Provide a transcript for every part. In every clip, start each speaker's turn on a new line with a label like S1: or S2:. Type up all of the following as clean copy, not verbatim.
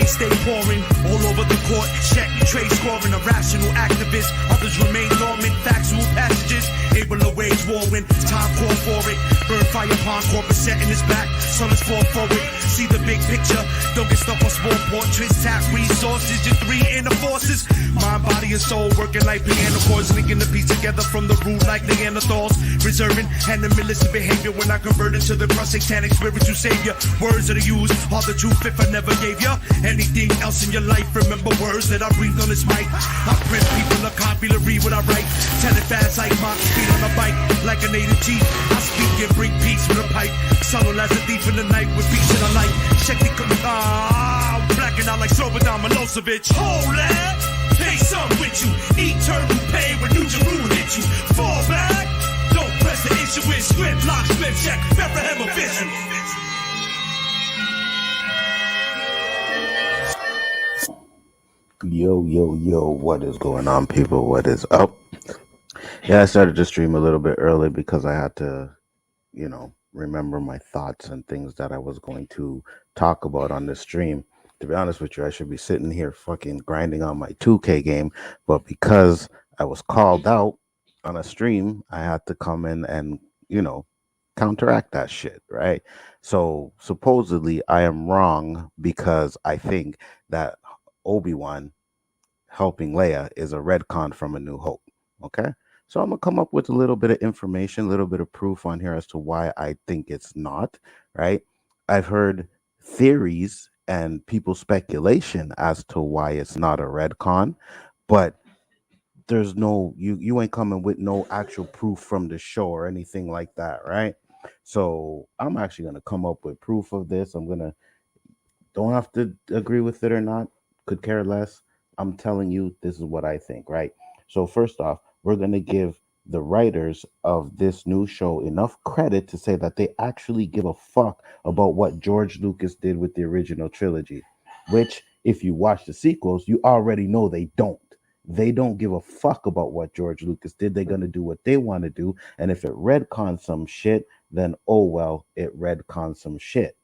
S1: stay pouring all over the court. Check, trade scoring, a rational activist. Others remain dormant, factual passages. Able to wage war when time call for it. Burn fire upon corporate setting his back. So let's fall forward. See the big picture. Don't get stuck on small portraits. Tap resources, just three inner forces. Mind, body, and soul working like piano chords. Linking the piece together from the root like Neanderthals. Reserving animalistic behavior when I convert into the cross satanic spiritual savior. Words that I use are the truth if I never gave ya anything else in your life. Remember words that I breathed on this mic. I print people a copy to read what I write. Tell it fast like my speed on a bike. Like a native chief, I speak and bring peace with a pipe. Subtle as a thief in the night with beats in the light. Check the coming I'm blacking out like Slobodan Milosevic. Hold that, take some with you. Eternal pain when New Jerusalem hit you. Fall back, don't press the issue with script, lock, split, check, Bethlehem official.
S2: Yo, what is going on, people? What is up? Yeah, I started to stream a little bit early because I had to, remember my thoughts and things that I was going to talk about on this stream. To be honest with you, I should be sitting here fucking grinding on my 2K game, but because I was called out on a stream, I had to come in and, counteract that shit, right? So supposedly I am wrong because I think that Obi Wan helping Leia is a retcon from A New Hope. Okay, so I'm gonna come up with a little bit of information, a little bit of proof on here as to why I think it's not. Right? I've heard theories and people's speculation as to why it's not a retcon, but there's no you ain't coming with no actual proof from the show or anything like that, right? So I'm actually gonna come up with proof of this. Don't have to agree with it or not, could care less. I'm telling you, this is what I think, right? So, first off, we're going to give the writers of this new show enough credit to say that they actually give a fuck about what George Lucas did with the original trilogy, which, if you watch the sequels, you already know they don't. They don't give a fuck about what George Lucas did. They're going to do what they want to do. And if it retcons some shit, then oh well, it retcons some shit.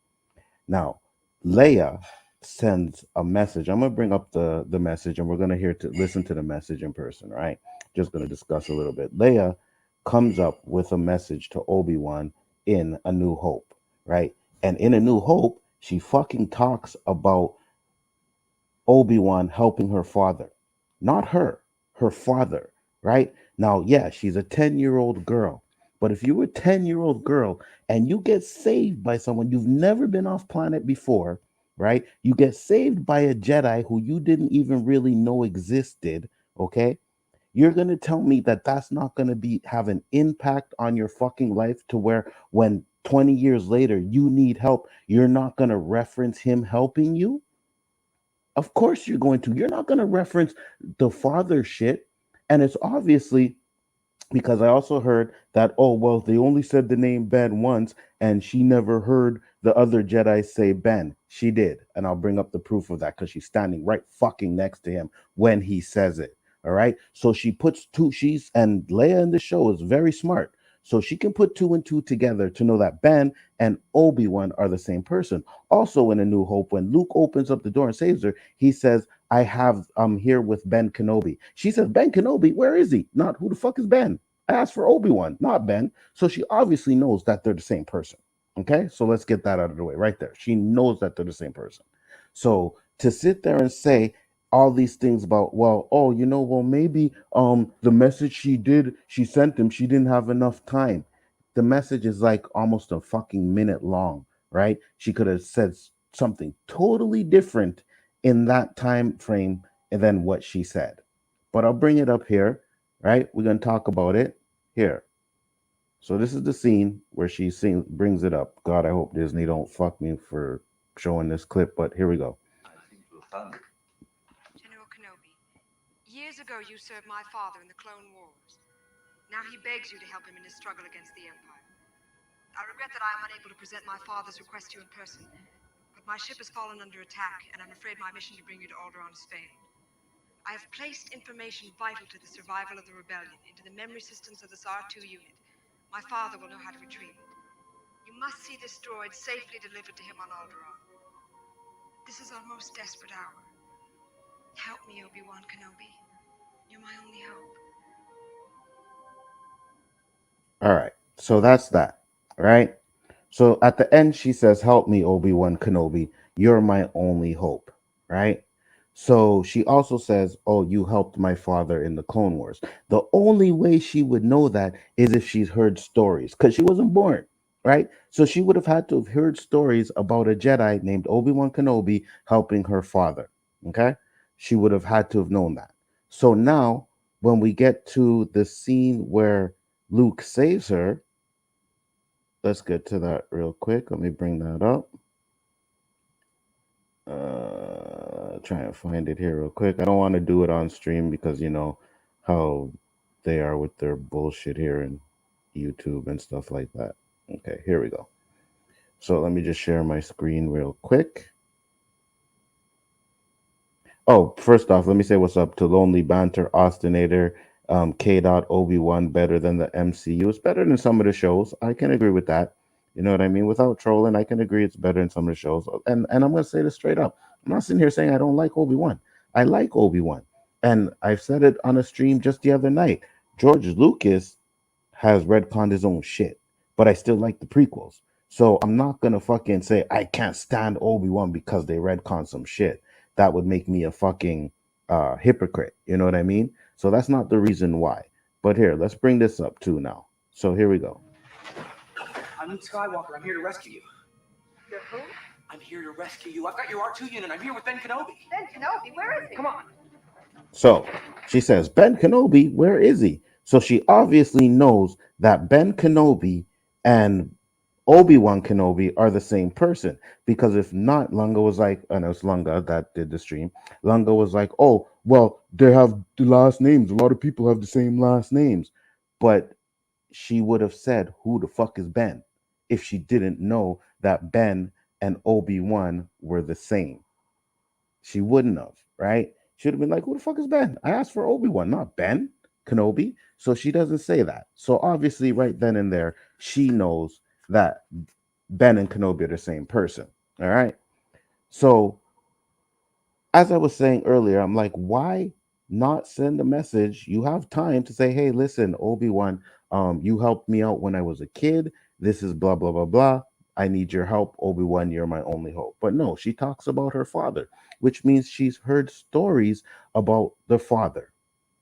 S2: Now, Leia sends a message. I'm gonna bring up the message, and we're gonna listen to the message in person, right? Just gonna discuss a little bit. Leia comes up with a message to Obi-Wan in A New Hope, right? And in A New Hope, she fucking talks about Obi-Wan helping her father, not her father, right? Now, yeah, she's a 10-year-old girl. But if you're a 10-year-old girl and you get saved by someone you've never been off planet before, right? You get saved by a Jedi who you didn't even really know existed, okay? You're going to tell me that that's not going to have an impact on your fucking life to where when 20 years later you need help, you're not going to reference him helping you? Of course you're going to. You're not going to reference the father shit. And it's obviously because I also heard that, oh, well, they only said the name Ben once and she never heard the other Jedi say Ben. She did. And I'll bring up the proof of that because she's standing right fucking next to him when he says it. All right. So she puts and Leia in the show is very smart. So she can put two and two together to know that Ben and Obi-Wan are the same person. Also in A New Hope, when Luke opens up the door and saves her, he says, I'm here with Ben Kenobi. She says, Ben Kenobi, where is he? Not who the fuck is Ben? I asked for Obi-Wan, not Ben. So she obviously knows that they're the same person. Okay, so let's get that out of the way right there. She knows that they're the same person. So to sit there and say all these things about, maybe the message she sent him, she didn't have enough time. The message is like almost a fucking minute long, right? She could have said something totally different in that time frame than what she said. But I'll bring it up here, right? We're going to talk about it here. So this is the scene where she brings it up. God, I hope Disney don't fuck me for showing this clip, but here we go.
S3: General Kenobi, years ago you served my father in the Clone Wars. Now he begs you to help him in his struggle against the Empire. I regret that I am unable to present my father's request to you in person, but my ship has fallen under attack, and I'm afraid my mission to bring you to Alderaan has failed. I have placed information vital to the survival of the rebellion into the memory systems of this R2 unit. My father will know how to retrieve it. You must see this droid safely delivered to him on Alderaan. This is our most desperate hour. Help me, Obi Wan Kenobi. You're my only hope.
S2: All right. So that's that. Right? So at the end, she says, "Help me, Obi Wan Kenobi. You're my only hope." Right? So she also says, "Oh, you helped my father in the Clone Wars." The only way she would know that is if she's heard stories, because she wasn't born. Right? So she would have had to have heard stories about a Jedi named Obi Wan Kenobi helping her father. Okay? She would have had to have known that. So now, when we get to the scene where Luke saves her, let's get to that real quick. Let me bring that up. Try and find it here real quick. I don't want to do it on stream because you know how they are with their bullshit here in YouTube and stuff like that. Okay, here we go. So let me just share my screen real quick. Oh, first off, let me say what's up to Lonely Banter, Austinator, K-Dot, Obi-Wan, better than the MCU. It's better than some of the shows. I can agree with that. You know what I mean? Without trolling, I can agree it's better than some of the shows. And I'm going to say this straight up. I'm not sitting here saying I don't like Obi-Wan. I like Obi-Wan. And I've said it on a stream just the other night. George Lucas has retconned his own shit, but I still like the prequels. So I'm not gonna fucking say I can't stand Obi-Wan because they retcon some shit. That would make me a fucking hypocrite. You know what I mean? So that's not the reason why. But here, let's bring this up too now. So here we go.
S4: I'm Luke Skywalker. I'm here to rescue you.
S3: You're who?
S4: I'm here to rescue you. I've got your R2 unit. I'm here with Ben Kenobi.
S3: Ben Kenobi, where is he?
S4: Come on.
S2: So she says, Ben Kenobi, where is he? So she obviously knows that Ben Kenobi and Obi-Wan Kenobi are the same person. Because if not, Lunga was like, and it was Lunga that did the stream. Lunga was like, oh, well, they have the last names. A lot of people have the same last names. But she would have said, who the fuck is Ben? If she didn't know that Ben and Obi-Wan were the same. She wouldn't have, right? She would have been like, who the fuck is Ben? I asked for Obi-Wan, not Ben Kenobi. So she doesn't say that. So obviously, right then and there, she knows that Ben and Kenobi are the same person. All right. So as I was saying earlier, I'm like, why not send a message? You have time to say, hey, listen, Obi-Wan, you helped me out when I was a kid. This is blah, blah, blah, blah. I need your help, Obi-Wan. You're my only hope. But no, she talks about her father, which means she's heard stories about the father,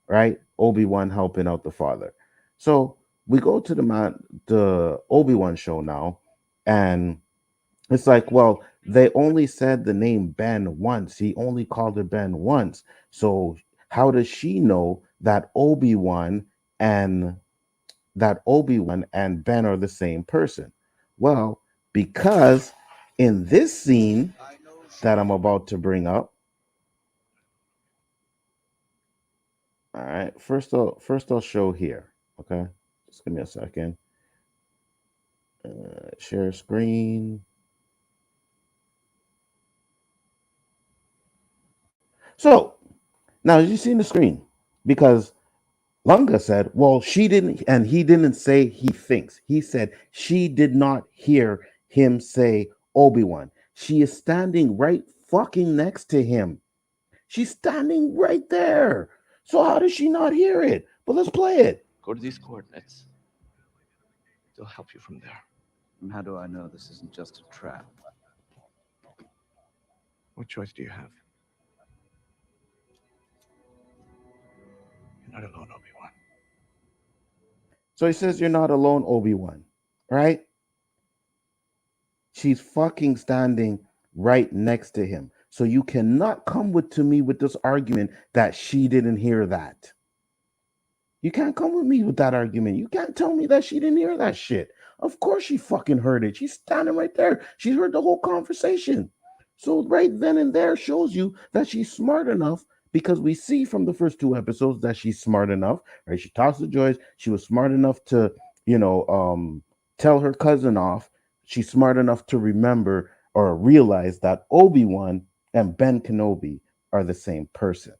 S2: right? Obi-Wan helping out the father. So we go to the Obi-Wan show now, and it's like, well, they only said the name Ben once. He only called her Ben once. So how does she know that and Obi-Wan and Ben are the same person? Well, because in this scene that I'm about to bring up, all right, first I'll show here. Okay, just give me a second. Share screen. So now you see the screen because Lunga said, well, she didn't, and he didn't say he thinks. He said she did not hear him say Obi-Wan. She is standing right fucking next to him. She's standing right there. So how does she not hear it? But let's play it.
S5: Go to these coordinates. They'll help you from there.
S6: And how do I know this isn't just a trap?
S5: What choice do you have? You're not alone, Obi-Wan.
S2: So he says, you're not alone, Obi-Wan, right? She's fucking standing right next to him. So you cannot come to me with this argument that she didn't hear that. You can't come with me with that argument. You can't tell me that she didn't hear that shit. Of course she fucking heard it. She's standing right there. She heard the whole conversation. So right then and there shows you that she's smart enough, because we see from the first two episodes that she's smart enough, right? She talks to Joyce. She was smart enough to, tell her cousin off. She's smart enough to remember or realize that Obi-Wan and Ben Kenobi are the same person.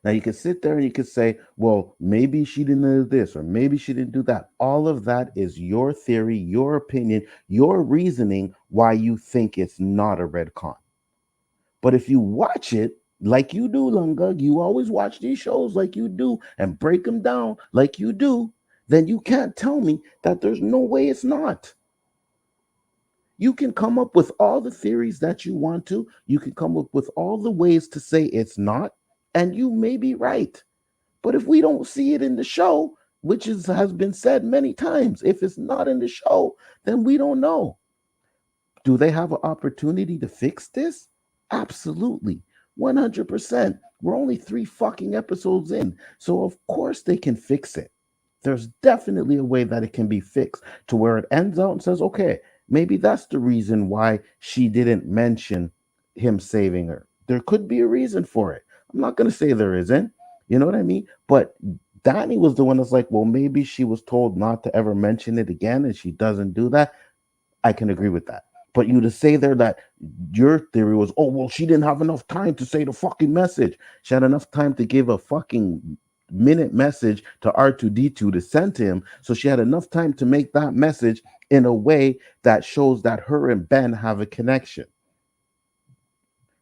S2: Now you can sit there and you could say, well, maybe she didn't do this or maybe she didn't do that. All of that is your theory, your opinion, your reasoning why you think it's not a retcon. But if you watch it like you do, Lunga, you always watch these shows like you do and break them down like you do, then you can't tell me that there's no way it's not. You can come up with all the theories that you want to. You can come up with all the ways to say it's not, and you may be right. But if we don't see it in the show, has been said many times, if it's not in the show, then we don't know. Do they have an opportunity to fix this? Absolutely. 100%. We're only 3 fucking episodes in. So, of course, they can fix it. There's definitely a way that it can be fixed to where it ends out and says, okay, maybe that's the reason why she didn't mention him saving her. There could be a reason for it. I'm not going to say there isn't. You know what I mean? But Danny was the one that's like, well, maybe she was told not to ever mention it again and she doesn't do that. I can agree with that. But you to say there that your theory was, oh, well, she didn't have enough time to say the fucking message. She had enough time to give a fucking minute message to R2D2 to send to him. So she had enough time to make that message in a way that shows that her and Ben have a connection.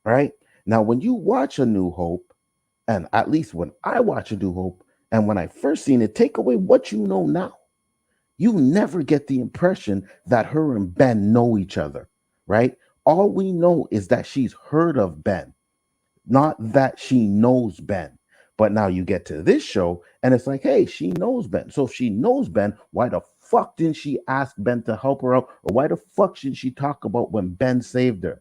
S2: Right? Now, when you watch A New Hope, and at least when I watch A New Hope, and when I first seen it, take away what you know now. You never get the impression that her and Ben know each other, right? All we know is that she's heard of Ben, not that she knows Ben. But now you get to this show and it's like, hey, she knows Ben. So if she knows Ben, why the fuck didn't she ask Ben to help her out? Or why the fuck should she talk about when Ben saved her?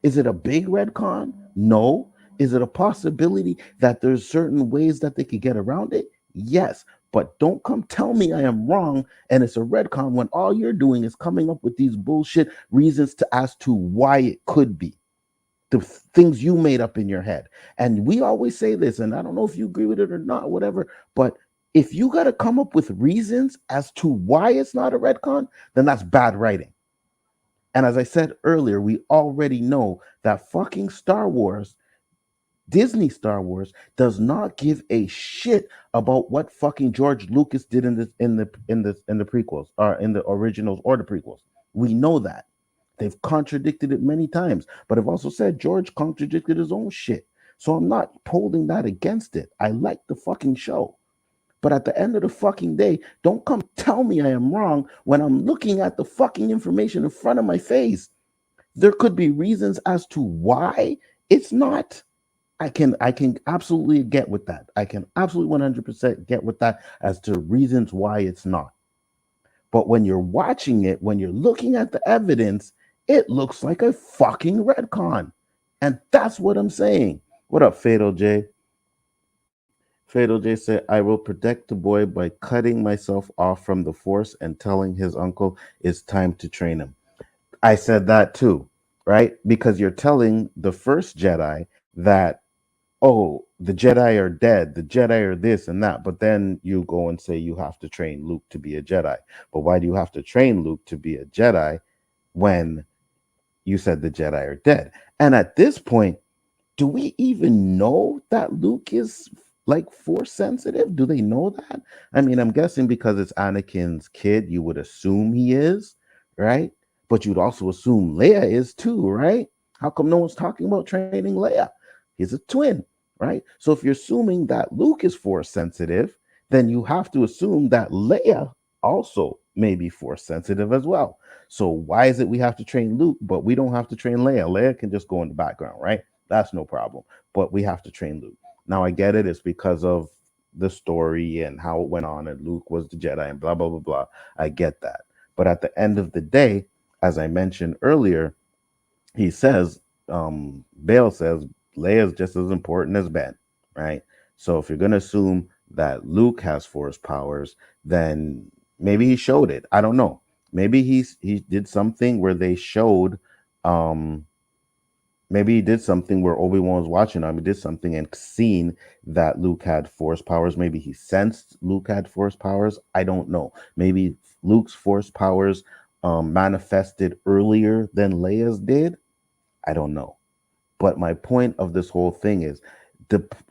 S2: Is it a big retcon? No. Is it a possibility that there's certain ways that they could get around it? Yes. But don't come tell me I am wrong and it's a retcon when all you're doing is coming up with these bullshit reasons to as to why it could be. The things you made up in your head. And we always say this, and I don't know if you agree with it or not, whatever, but if you got to come up with reasons as to why it's not a retcon, then that's bad writing. And as I said earlier, we already know that fucking Star Wars, Disney Star Wars, does not give a shit about what fucking George Lucas did in the prequels, or in the originals or the prequels. We know that. They've contradicted it many times, but I've also said George contradicted his own shit. So I'm not holding that against it. I like the fucking show. But at the end of the fucking day, don't come tell me I am wrong when I'm looking at the fucking information in front of my face. There could be reasons as to why it's not. I can absolutely get with that. I can absolutely 100% get with that as to reasons why it's not. But when you're watching it, when you're looking at the evidence, it looks like a fucking retcon. And that's what I'm saying. What up, Fatal J? Fatal J said, I will protect the boy by cutting myself off from the Force and telling his uncle it's time to train him. I said that too, right? Because you're telling the first Jedi that, oh, the Jedi are dead, the Jedi are this and that. But then you go and say you have to train Luke to be a Jedi. But why do you have to train Luke to be a Jedi when you said the Jedi are dead? And at this point, do we even know that Luke is like Force sensitive? Do they know that? I mean, I'm guessing because it's Anakin's kid, you would assume he is, right? But you'd also assume Leia is too, right? How come no one's talking about training Leia? He's a twin, right? So if you're assuming that Luke is Force sensitive, then you have to assume that Leia also may be Force sensitive as well. So why is it we have to train Luke, but we don't have to train Leia? Leia can just go in the background, right? That's no problem. But we have to train Luke. Now I get it. It's because of the story and how it went on, and Luke was the Jedi and blah, blah, blah, blah. I get that. But at the end of the day, as I mentioned earlier, he says, Bale says, Leia is just as important as Ben, right? So if you're going to assume that Luke has Force powers, then maybe he showed it. I don't know. Maybe he did something where they showed, maybe he did something where Obi Wan was watching him. He did something and seen that Luke had Force powers. Maybe he sensed Luke had Force powers. I don't know. Maybe Luke's Force powers manifested earlier than Leia's did. I don't know. But my point of this whole thing is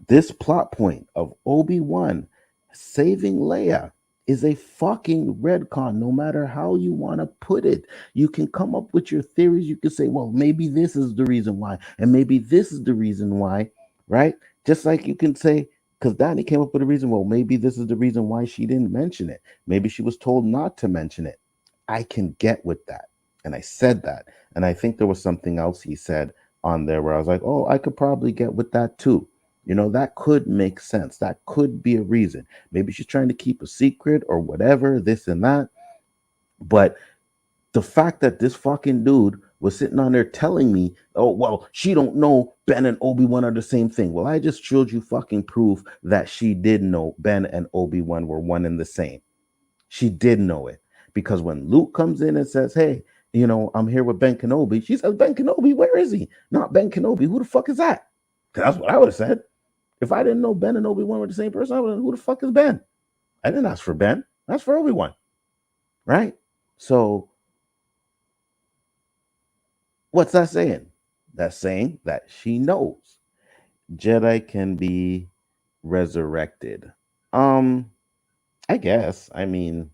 S2: this plot point of Obi Wan saving Leia is a fucking retcon, no matter how you want to put it. You can come up with your theories. You can say, well, maybe this is the reason why, and maybe this is the reason why, right? Just like you can say, because Danny came up with a reason, well, maybe this is the reason why she didn't mention it. Maybe she was told not to mention it. I can get with that. And I said that. And I think there was something else he said on there where I was like, oh, I could probably get with that too. That could make sense. That could be a reason. Maybe she's trying to keep a secret or whatever, this and that. But the fact that this fucking dude was sitting on there telling me, oh, well, she don't know Ben and Obi-Wan are the same thing. Well, I just showed you fucking proof that she did know Ben and Obi-Wan were one and the same. She did know it. Because when Luke comes in and says, hey, I'm here with Ben Kenobi, she says, Ben Kenobi, where is he? Not Ben Kenobi. Who the fuck is that? That's what I would have said. If I didn't know Ben and Obi-Wan were the same person, I would have, who the fuck is Ben? I didn't ask for Ben. I asked for Obi-Wan. Right? So what's that saying? That's saying that she knows Jedi can be resurrected. I guess. I mean,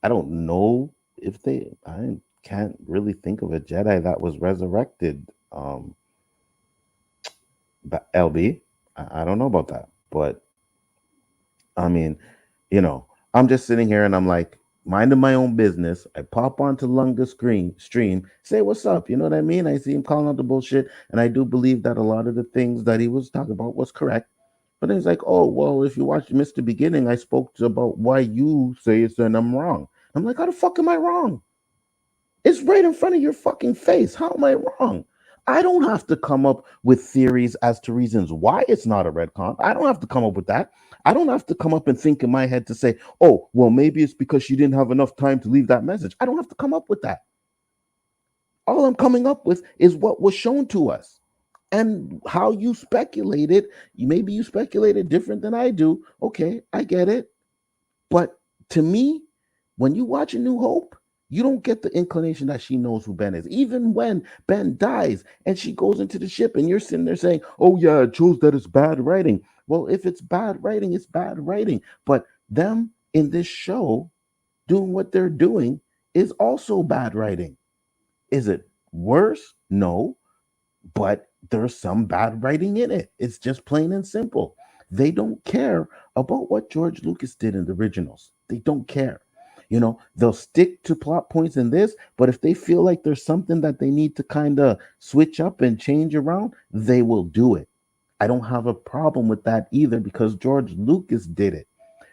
S2: I don't know if I can't really think of a Jedi that was resurrected. But LB, I don't know about that. But I mean, I'm just sitting here and I'm like, minding my own business. I pop onto Lunga's stream, say what's up. You know what I mean? I see him calling out the bullshit, and I do believe that a lot of the things that he was talking about was correct. But then he's like, oh, well, if you watch Mr. Beginning, I spoke about why you say it's and I'm wrong. I'm like, how the fuck am I wrong? It's right in front of your fucking face. How am I wrong? I don't have to come up with theories as to reasons why it's not a retcon. I don't have to come up with that. I don't have to come up and think in my head to say, oh, well, maybe it's because she didn't have enough time to leave that message. I don't have to come up with that. All I'm coming up with is what was shown to us. And how you speculated, maybe you speculated different than I do. Okay, I get it. But to me, when you watch A New Hope, you don't get the inclination that she knows who Ben is. Even when Ben dies and she goes into the ship and you're sitting there saying, oh, yeah, it shows that it's bad writing. Well, if it's bad writing, it's bad writing. But them in this show doing what they're doing is also bad writing. Is it worse? No, but there's some bad writing in it. It's just plain and simple. They don't care about what George Lucas did in the originals. They don't care. They'll stick to plot points in this, but if they feel like there's something that they need to kind of switch up and change around, they will do it. I don't have a problem with that either because George Lucas did it.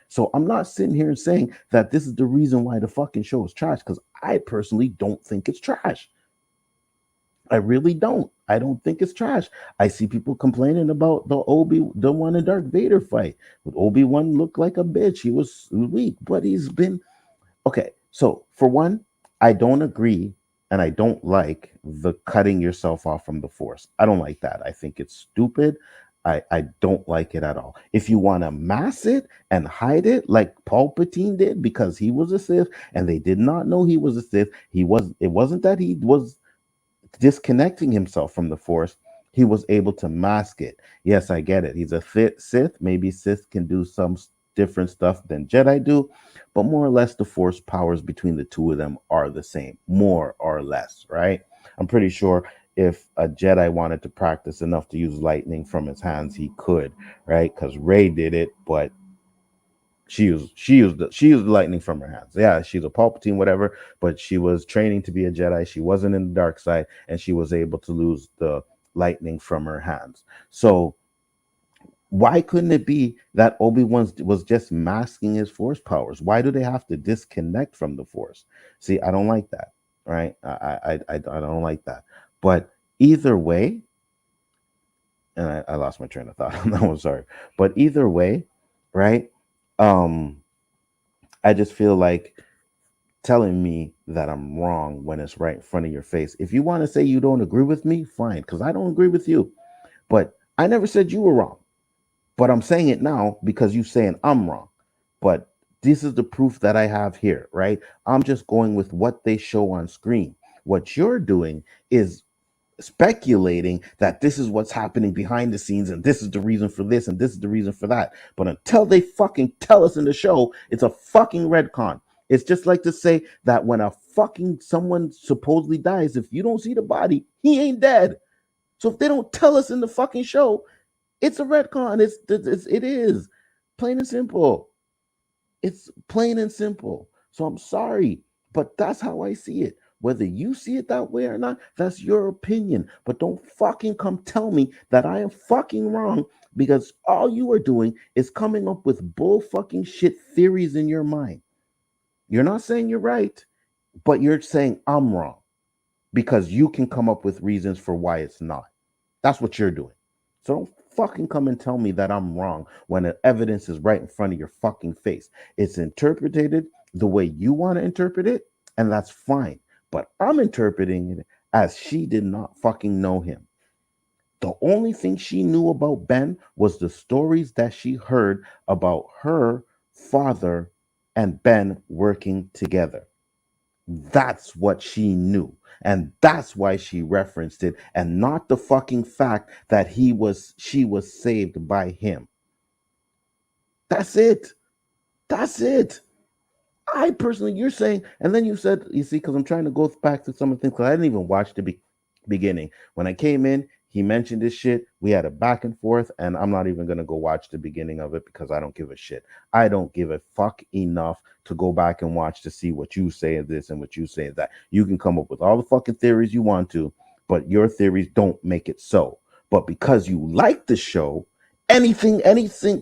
S2: So I'm not sitting here and saying that this is the reason why the fucking show is trash because I personally don't think it's trash. I really don't. I don't think it's trash. I see people complaining about the Wan and Darth Vader fight. Obi-Wan looked like a bitch. He was weak, but he's been okay. So for one, I don't agree and I don't like the cutting yourself off from the Force. I don't like that. I think it's stupid. I don't like it at all. If you want to mask it and hide it like Palpatine did because he was a Sith and they did not know he was a Sith, it wasn't that he was disconnecting himself from the Force, he was able to mask it. Yes, I get it. He's a Sith. Maybe Sith can do some different stuff than Jedi do, but more or less the Force powers between the two of them are the same, more or less, right? I'm pretty sure if a Jedi wanted to practice enough to use lightning from his hands, he could, right? Because Rey did it, but she used the lightning from her hands. Yeah, she's a Palpatine, whatever, but she was training to be a Jedi. She wasn't in the dark side, and she was able to lose the lightning from her hands. So why couldn't it be that Obi-Wan was just masking his Force powers? Why do they have to disconnect from the Force? See, I don't like that, right? I don't like that. But either way, and I lost my train of thought on that one, sorry. But either way, right? I just feel like telling me that I'm wrong when it's right in front of your face. If you want to say you don't agree with me, fine, because I don't agree with you. But I never said you were wrong. But I'm saying it now because you're saying I'm wrong. But this is the proof that I have here, right? I'm just going with what they show on screen. What you're doing is speculating that this is what's happening behind the scenes and this is the reason for this and this is the reason for that. But until they fucking tell us in the show, it's a fucking retcon. It's just like to say that when a fucking someone supposedly dies, if you don't see the body, he ain't dead. So if they don't tell us in the fucking show, it's a retcon. It is plain and simple. It's plain and simple. So I'm sorry, but that's how I see it. Whether you see it that way or not, that's your opinion. But don't fucking come tell me that I am fucking wrong, because all you are doing is coming up with bull fucking shit theories in your mind. You're not saying you're right, but you're saying I'm wrong because you can come up with reasons for why it's not. That's what you're doing. So don't fucking come and tell me that I'm wrong when the evidence is right in front of your fucking face. It's interpreted the way you want to interpret it, and that's fine. But I'm interpreting it as she did not fucking know him. The only thing she knew about Ben was the stories that she heard about her father and Ben working together. That's what she knew. And that's why she referenced it, and not the fucking fact that she was saved by him. That's it. That's it. I personally, you're saying, and then you said, you see, because I'm trying to go back to some of the things, because I didn't even watch the beginning. When I came in, he mentioned this shit. We had a back and forth, and I'm not even going to go watch the beginning of it because I don't give a shit. I don't give a fuck enough to go back and watch to see what you say of this and what you say of that. You can come up with all the fucking theories you want to, but your theories don't make it so. But because you like the show, anything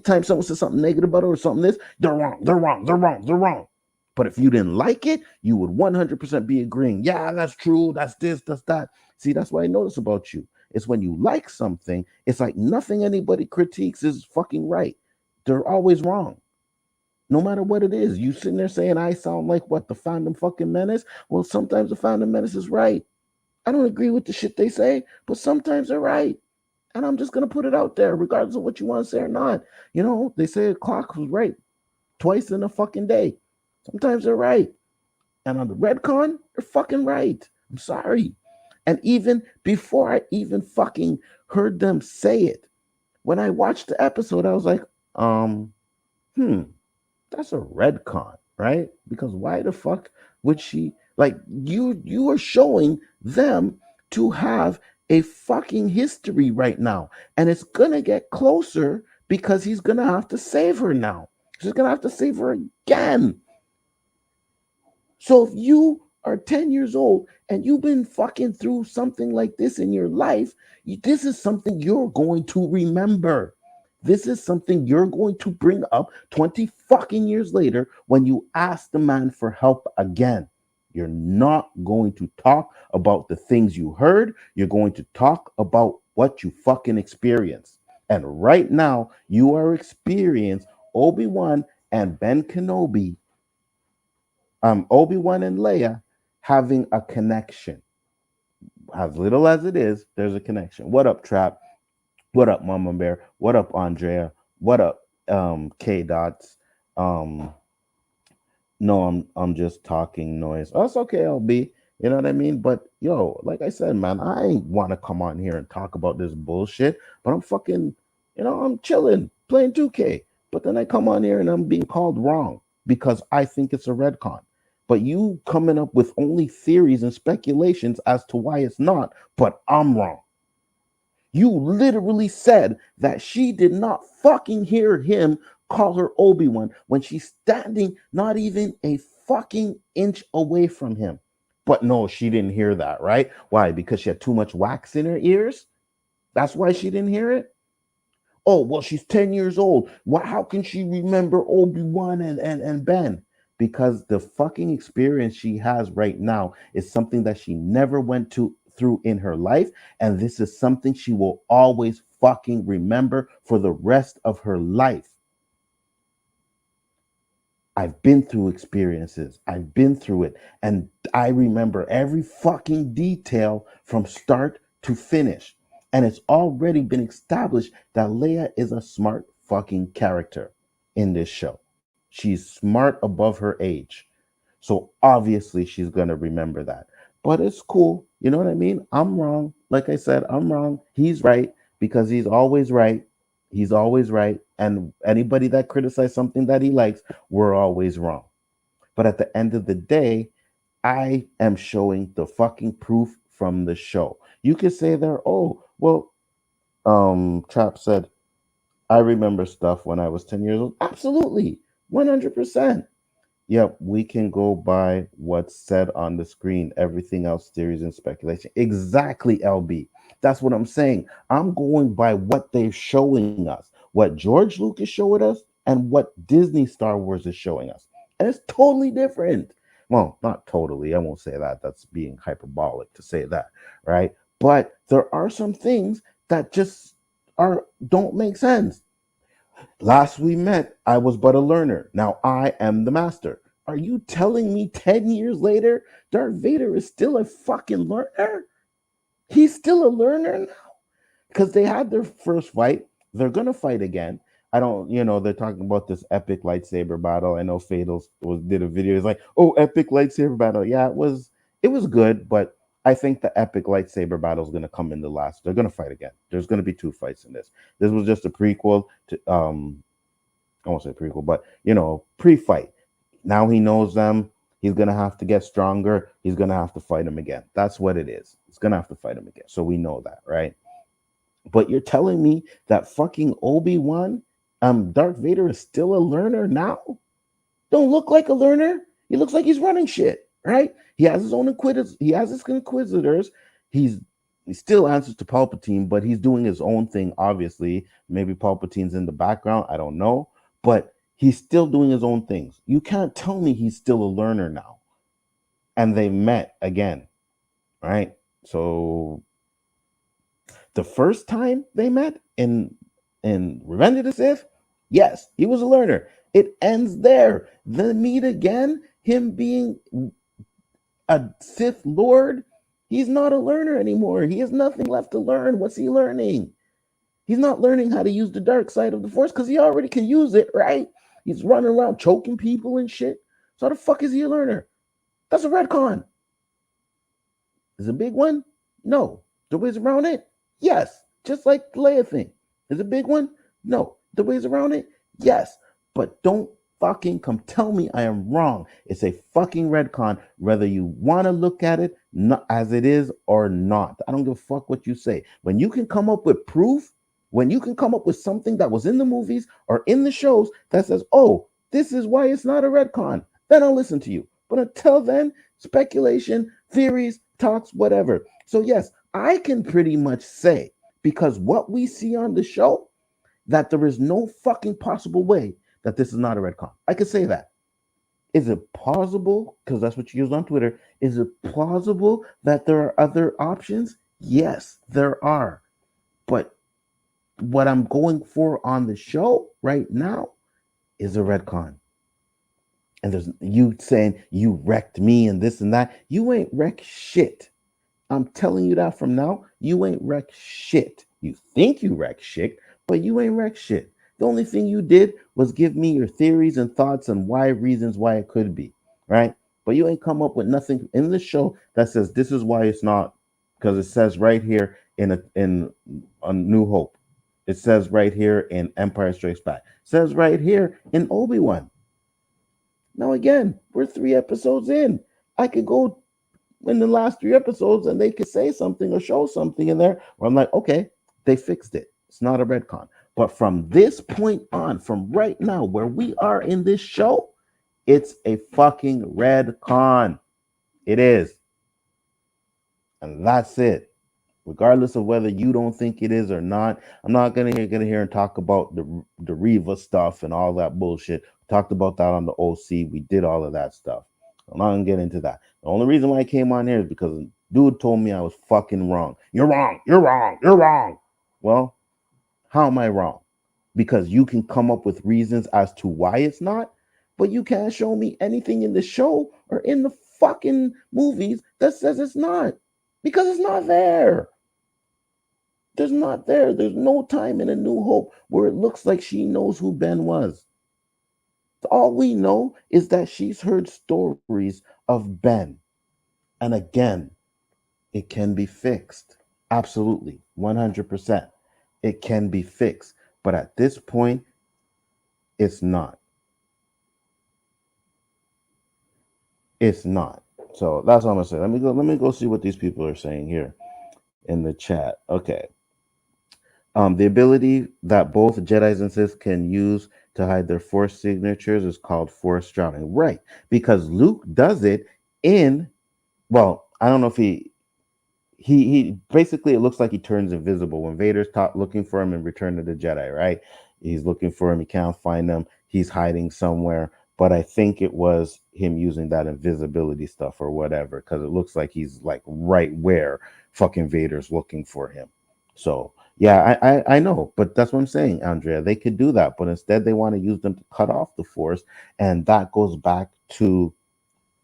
S2: time someone says something negative about it or something this, they're wrong. But if you didn't like it, you would 100% be agreeing. Yeah, that's true. That's this, that's that. See, that's what I notice about you. It's when you like something, it's like nothing anybody critiques is fucking right. They're always wrong. No matter what it is. You sitting there saying I sound like what, the Phantom fucking Menace? Well, sometimes the Phantom Menace is right. I don't agree with the shit they say, but sometimes they're right. And I'm just going to put it out there, regardless of what you want to say or not. You know, they say a clock was right twice in a fucking day. Sometimes they're right. And on the Redcon, they're fucking right. I'm sorry. And even before I even fucking heard them say it, when I watched the episode, I was like, that's a Redcon, right? Because why the fuck would she, like, you are showing them to have a fucking history right now. And it's gonna get closer because he's gonna have to save her now. He's gonna have to save her again. So if you are 10 years old and you've been fucking through something like this in your life, this is something you're going to remember. This is something you're going to bring up 20 fucking years later when you ask the man for help again. You're not going to talk about the things you heard. You're going to talk about what you fucking experienced. And right now, you are experiencing Obi Wan and Ben Kenobi, Obi-Wan and Leia having a connection. As little as it is, there's a connection. What up, Trap? What up, Mama Bear? What up, Andrea? What up, K-Dots? No, I'm just talking noise. Oh, it's okay, LB. You know what I mean? But yo, like I said, man, I ain't want to come on here and talk about this bullshit, but I'm fucking, I'm chilling, playing 2K. But then I come on here and I'm being called wrong because I think it's a Redcon. But you coming up with only theories and speculations as to why it's not, but I'm wrong. You literally said that she did not fucking hear him call her Obi-Wan when she's standing not even a fucking inch away from him. But no, she didn't hear that, right? Why? Because she had too much wax in her ears? That's why she didn't hear it? Oh, well, she's 10 years old. How can she remember Obi-Wan and Ben? Because the fucking experience she has right now is something that she never went through in her life. And this is something she will always fucking remember for the rest of her life. I've been through experiences. I've been through it. And I remember every fucking detail from start to finish. And it's already been established that Leia is a smart fucking character in this show. She's smart above her age. So obviously she's going to remember that. But it's cool. You know what I mean? I'm wrong. Like I said, I'm wrong. He's right because he's always right. He's always right. And anybody that criticizes something that he likes, we're always wrong. But at the end of the day, I am showing the fucking proof from the show. You could say there, oh, well, Chap said, I remember stuff when I was 10 years old. Absolutely. 100%. Yep, we can go by what's said on the screen. Everything else, theories and speculation. Exactly, LB. That's what I'm saying. I'm going by what they're showing us, what George Lucas showed us, and what Disney Star Wars is showing us. And it's totally different. Well, not totally. I won't say that. That's being hyperbolic to say that, right? But there are some things that just don't make sense. Last we met, I was but a learner. Now I am the master. Are you telling me 10 years later, Darth Vader is still a fucking learner? He's still a learner now? Because they had their first fight. They're going to fight again. I don't, they're talking about this epic lightsaber battle. I know did a video. It's like, oh, epic lightsaber battle. Yeah, it was good, but I think the epic lightsaber battle is going to come in the last. They're going to fight again. There's going to be two fights in this. This was just a prequel to I won't say prequel, but pre-fight. Now he knows them. He's gonna have to get stronger. He's gonna have to fight him again. That's what it is. He's gonna have to fight him again. So we know that, right? But you're telling me that fucking Obi Wan, Darth Vader is still a learner now? Don't look like a learner. He looks like he's running shit, right? He has his own inquisitors. He has his inquisitors. He still answers to Palpatine, but he's doing his own thing. Obviously, maybe Palpatine's in the background. I don't know, but he's still doing his own things. You can't tell me he's still a learner now. And they met again, right? So the first time they met in Revenge of the Sith, yes, he was a learner. It ends there. They meet again. Him being a Sith Lord, he's not a learner anymore. He has nothing left to learn. What's he learning? He's not learning how to use the dark side of the Force because he already can use it, right? He's running around choking people and shit. So how the fuck is he a learner? That's a retcon. Is it a big one? No. The ways around it? Yes. Just like the Leia thing. Is it a big one? No. The ways around it? Yes. But don't fucking come tell me I am wrong. It's a fucking retcon, whether you want to look at it not as it is or not. I don't give a fuck what you say. When you can come up with proof, when you can come up with something that was in the movies or in the shows that says, oh, this is why it's not a retcon, then I'll listen to you. But until then, speculation, theories, talks, whatever. So yes, I can pretty much say, because what we see on the show, that there is no fucking possible way that this is not a retcon. I could say that. Is it plausible? Because that's what you use on Twitter. Is it plausible that there are other options? Yes, there are. But what I'm going for on the show right now is a retcon. And there's you saying you wrecked me and this and that. You ain't wrecked shit. I'm telling you that from now. You ain't wrecked shit. You think you wrecked shit, but you ain't wrecked shit. The only thing you did was give me your theories and thoughts and reasons why it could be, right? But you ain't come up with nothing in the show that says this is why it's not, because it says right here in a New Hope. It says right here in Empire Strikes Back. It says right here in Obi Wan. Now again, we're 3 episodes in. I could go in the last 3 episodes and they could say something or show something in there where I'm like, okay, they fixed it. It's not a retcon. But from this point on, from right now, where we are in this show, it's a fucking retcon. It is. And that's it. Regardless of whether you don't think it is or not, I'm not gonna hear and talk about the Reva stuff and all that bullshit. We talked about that on the OC. We did all of that stuff. I'm not gonna get into that. The only reason why I came on here is because dude told me I was fucking wrong. You're wrong. You're wrong. You're wrong. Well, how am I wrong? Because you can come up with reasons as to why it's not, but you can't show me anything in the show or in the fucking movies that says it's not. Because it's not there. There's not there. There's no time in A New Hope where it looks like she knows who Ben was. All we know is that she's heard stories of Ben. And again, It can be fixed. Absolutely. 100%. It can be fixed. But at this point, it's not. It's not. So that's all I'm gonna say. Let me go see what these people are saying here in the chat. Okay. The ability that both Jedi's and Sith can use to hide their Force signatures is called Force drowning. Right. Because Luke does it in, well, I don't know if he basically, it looks like he turns invisible when Vader's looking for him in Return of the Jedi, right? He's looking for him, he can't find him, he's hiding somewhere. But I think it was him using that invisibility stuff or whatever, because it looks like he's like right where fucking Vader's looking for him. So yeah, I know, but that's what I'm saying, Andrea. They could do that, but instead they want to use them to cut off the Force, and that goes back to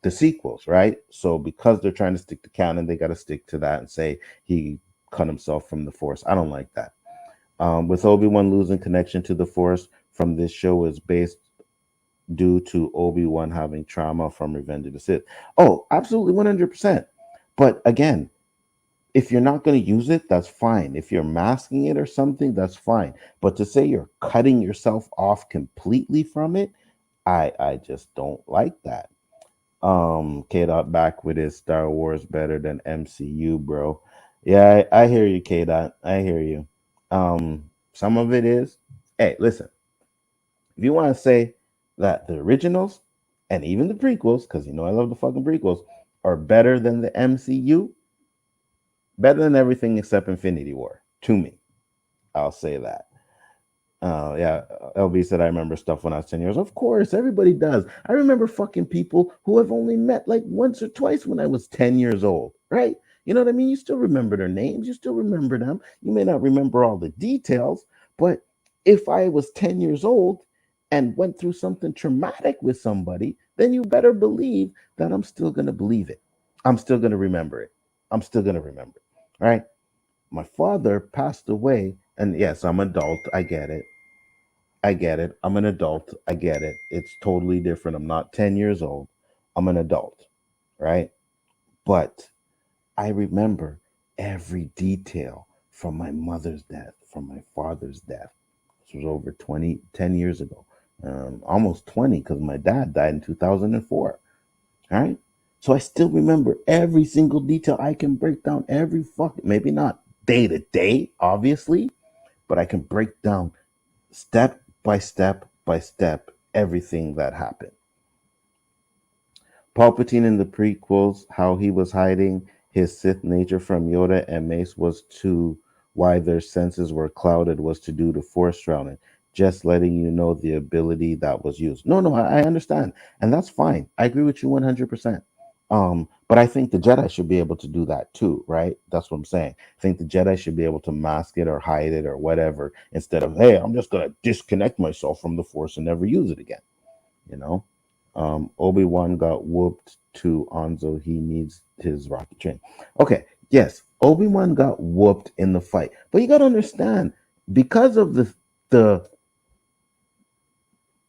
S2: the sequels, right? So because they're trying to stick to canon, they got to stick to that and say he cut himself from the Force. I don't like that. With Obi Wan losing connection to the Force from this show is based due to Obi Wan having trauma from Revenge of the Sith. Oh, absolutely, 100%. But again, if you're not going to use it, that's fine. If you're masking it or something, that's fine. But to say you're cutting yourself off completely from it, I just don't like that. K-Dot back with his Star Wars better than MCU, bro. Yeah, I hear you, K-Dot. I hear you. Some of it is, hey, listen, if you want to say that the originals and even the prequels, because you know I love the fucking prequels, are better than the MCU, better than everything except Infinity War, to me. I'll say that. Yeah, LB said, I remember stuff when I was 10 years. Of course, everybody does. I remember fucking people who I've only met like once or twice when I was 10 years old, right? You know what I mean? You still remember their names. You still remember them. You may not remember all the details, but if I was 10 years old and went through something traumatic with somebody, then you better believe that I'm still going to believe it. I'm still going to remember it. I'm still going to remember it, right? My father passed away, and yes, I'm adult. I get it. I get it. I'm an adult. I get it. It's totally different. I'm not 10 years old. I'm an adult, right? But I remember every detail from my mother's death, from my father's death. This was over 10 years ago, almost 20, because my dad died in 2004, all right? So I still remember every single detail. I can break down every maybe not day to day, obviously, but I can break down step by step by step everything that happened. Palpatine in the prequels, how he was hiding his Sith nature from Yoda and Mace was to why their senses were clouded was to do the Force drowning. Just letting you know the ability that was used. No, I understand, and that's fine. I agree with you 100%. But I think the Jedi should be able to do that too, right? That's what I'm saying. I think the Jedi should be able to mask it or hide it or whatever, instead of, hey, I'm just gonna disconnect myself from the Force and never use it again. You know? Obi Wan got whooped to Anzo. He needs his rocket train. Okay, yes, Obi Wan got whooped in the fight, but you gotta understand, because of the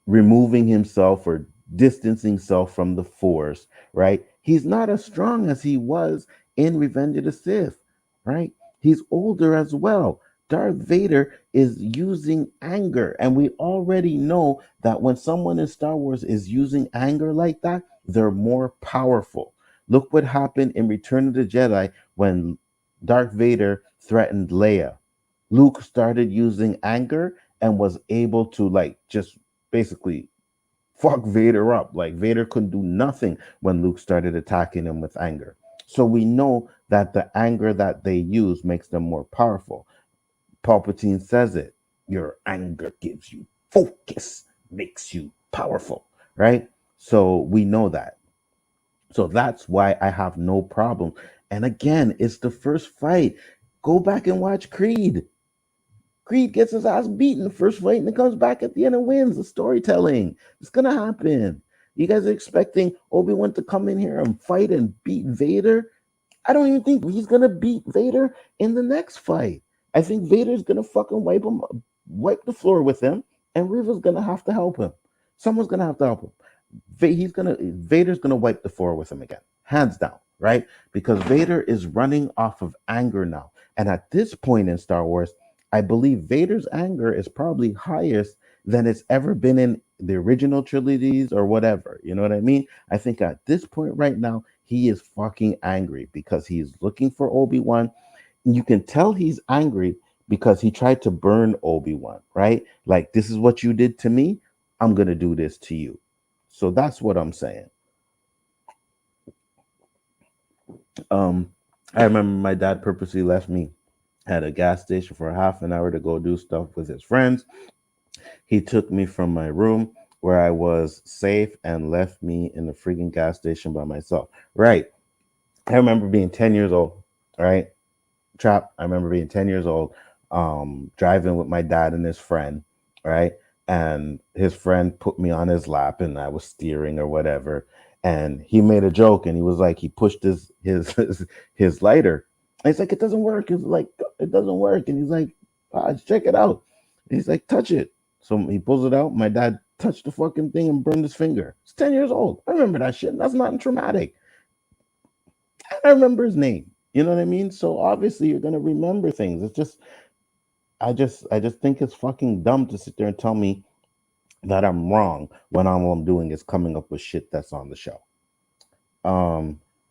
S2: removing himself or distancing himself from the Force, right? He's not as strong as he was in Revenge of the Sith, right? He's older as well. Darth Vader is using anger, and we already know that when someone in Star Wars is using anger like that, they're more powerful. Look what happened in Return of the Jedi when Darth Vader threatened Leia. Luke started using anger and was able to like just basically fuck Vader up. Like Vader couldn't do nothing when Luke started attacking him with anger. So we know that the anger that they use makes them more powerful. Palpatine says it. Your anger gives you focus, makes you powerful, right? So we know that. So that's why I have no problem. And again, it's the first fight. Go back and watch Creed. Creed gets his ass beaten the first fight and then comes back at the end and wins. The storytelling. It's gonna happen. You guys are expecting Obi-Wan to come in here and fight and beat Vader? I don't even think he's gonna beat Vader in the next fight. I think Vader's gonna fucking wipe the floor with him, and Riva's gonna have to help him. Someone's gonna have to help him. Vader's gonna wipe the floor with him again, hands down. right? Because Vader is running off of anger now. And at this point in Star Wars, I believe Vader's anger is probably highest than it's ever been in the original trilogies or whatever. You know what I mean? I think at this point right now, he is fucking angry because he's looking for Obi Wan. You can tell he's angry because he tried to burn Obi Wan, right? Like, this is what you did to me. I'm going to do this to you. So that's what I'm saying. I remember my dad purposely left me at a gas station for half an hour to go do stuff with his friends. He took me from my room where I was safe and left me in the frigging gas station by myself. Right. I remember being 10 years old, right? Trap. I remember being 10 years old, driving with my dad and his friend, right? And his friend put me on his lap and I was steering or whatever. And he made a joke and he was like, he pushed his lighter. And he's like, it doesn't work. It's like, it doesn't work. And he's like, check it out. And he's like, touch it. So he pulls it out. My dad touched the fucking thing and burned his finger. He's 10 years old. I remember that shit. That's not traumatic. And I remember his name. You know what I mean? So obviously you're gonna remember things. It's just I just think it's fucking dumb to sit there and tell me that I'm wrong when all I'm doing is coming up with shit that's on the show.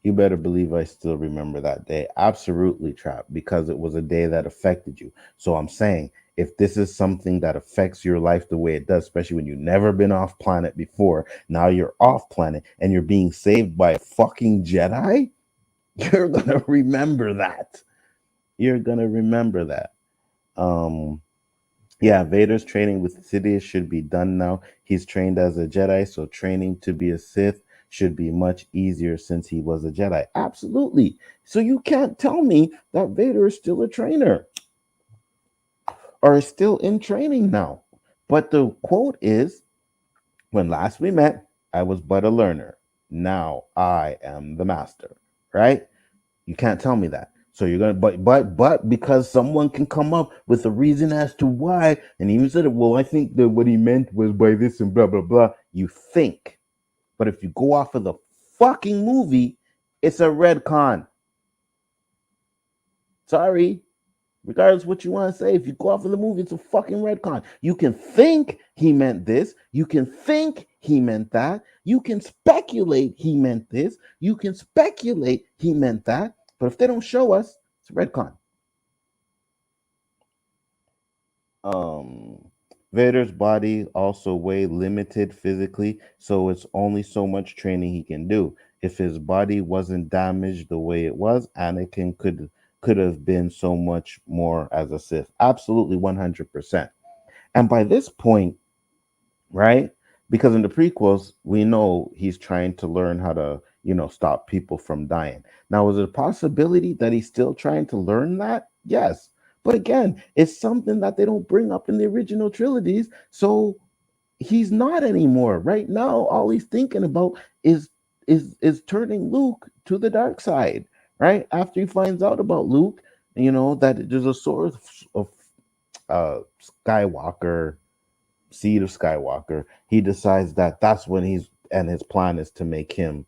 S2: You better believe I still remember that day. Absolutely, Trap, because it was a day that affected you. So I'm saying, if this is something that affects your life the way it does, especially when you've never been off planet before, now you're off planet and you're being saved by a fucking Jedi, you're gonna remember that. You're gonna remember that. Yeah, Vader's training with Sidious should be done now. He's trained as a Jedi, so training to be a Sith should be much easier since he was a Jedi. Absolutely. So you can't tell me that Vader is still a trainer or is still in training now. But the quote is, when last we met, I was but a learner. Now I am the master, right? You can't tell me that. So you're gonna, but because someone can come up with a reason as to why, and even said, well, I think that what he meant was by this and blah blah blah. You think, but if you go off of the fucking movie, it's a retcon. Sorry, regardless of what you want to say, if you go off of the movie, it's a fucking retcon. You can think he meant this. You can think he meant that. You can speculate he meant this. You can speculate he meant that. But if they don't show us, it's a retcon. Vader's body also way limited physically, so it's only so much training he can do. If his body wasn't damaged the way it was, Anakin could have been so much more as a Sith. Absolutely 100%. And by this point, right? Because in the prequels, we know he's trying to learn how to, stop people from dying. Now, is it a possibility that he's still trying to learn that? Yes. But again, it's something that they don't bring up in the original trilogies. So he's not anymore. Right now, all he's thinking about is turning Luke to the dark side, right? After he finds out about Luke, that there's a source of Skywalker, seed of Skywalker, he decides that that's when his plan is to make him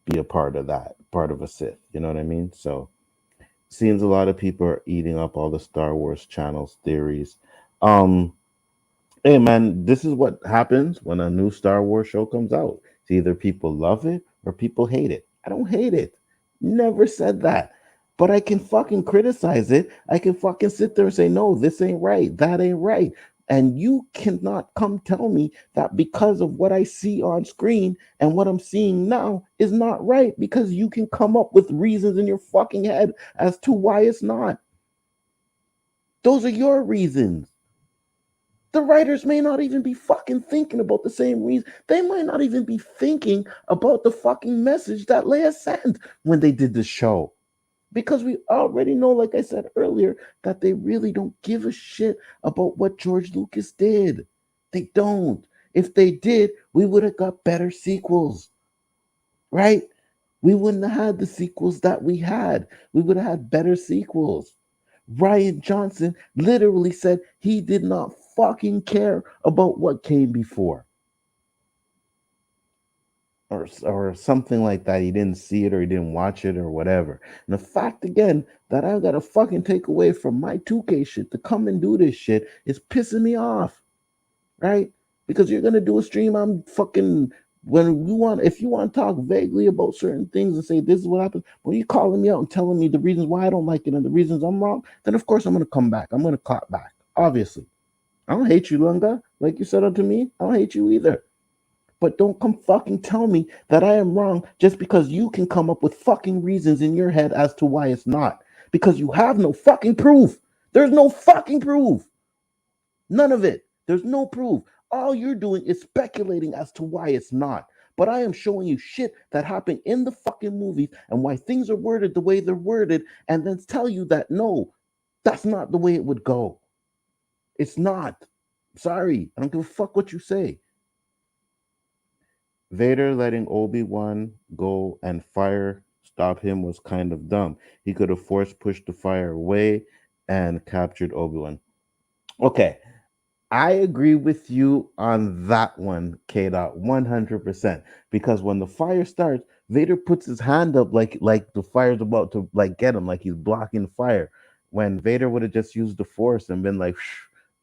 S2: be a part of that, part of a Sith. You know what I mean? So seems a lot of people are eating up all the Star Wars channels theories. Um, Hey man, this is what happens when a new Star Wars show comes out. It's either people love it or people hate it. I don't hate it. Never said that. But I can fucking criticize it. I can fucking sit there and say, no, this ain't right. That ain't right. And you cannot come tell me that because of what I see on screen and what I'm seeing now is not right, because you can come up with reasons in your fucking head as to why it's not. Those are your reasons. The writers may not even be fucking thinking about the same reason. They might not even be thinking about the fucking message that Leia sent when they did the show. Because we already know, like I said earlier, that they really don't give a shit about what George Lucas did. They don't. If they did, we would have got better sequels, right? We wouldn't have had the sequels that we had. We would have had better sequels. Ryan Johnson literally said he did not fucking care about what came before. or something like that. He didn't see it or he didn't watch it or whatever. And the fact again that I gotta fucking take away from my 2K shit to come and do this shit is pissing me off, right? Because you're gonna do a stream. I'm fucking when you want if you want to talk vaguely about certain things and say this is what happened, when you calling me out and telling me the reasons why I don't like it and the reasons I'm wrong, then of course I'm gonna come back. I'm gonna clap back. Obviously. I don't hate you, Lunga. Like you said unto me, I don't hate you either. But don't come fucking tell me that I am wrong just because you can come up with fucking reasons in your head as to why it's not. Because you have no fucking proof. There's no fucking proof. None of it. There's no proof. All you're doing is speculating as to why it's not. But I am showing you shit that happened in the fucking movies and why things are worded the way they're worded, and then tell you that no, that's not the way it would go. It's not. Sorry. I don't give a fuck what you say. Vader letting Obi Wan go and fire stop him was kind of dumb. He could have force pushed the fire away and captured Obi Wan. Okay, I agree with you on that one, K. Dot, 100%. Because when the fire starts, Vader puts his hand up like the fire's about to like get him, like he's blocking the fire. When Vader would have just used the Force and been like,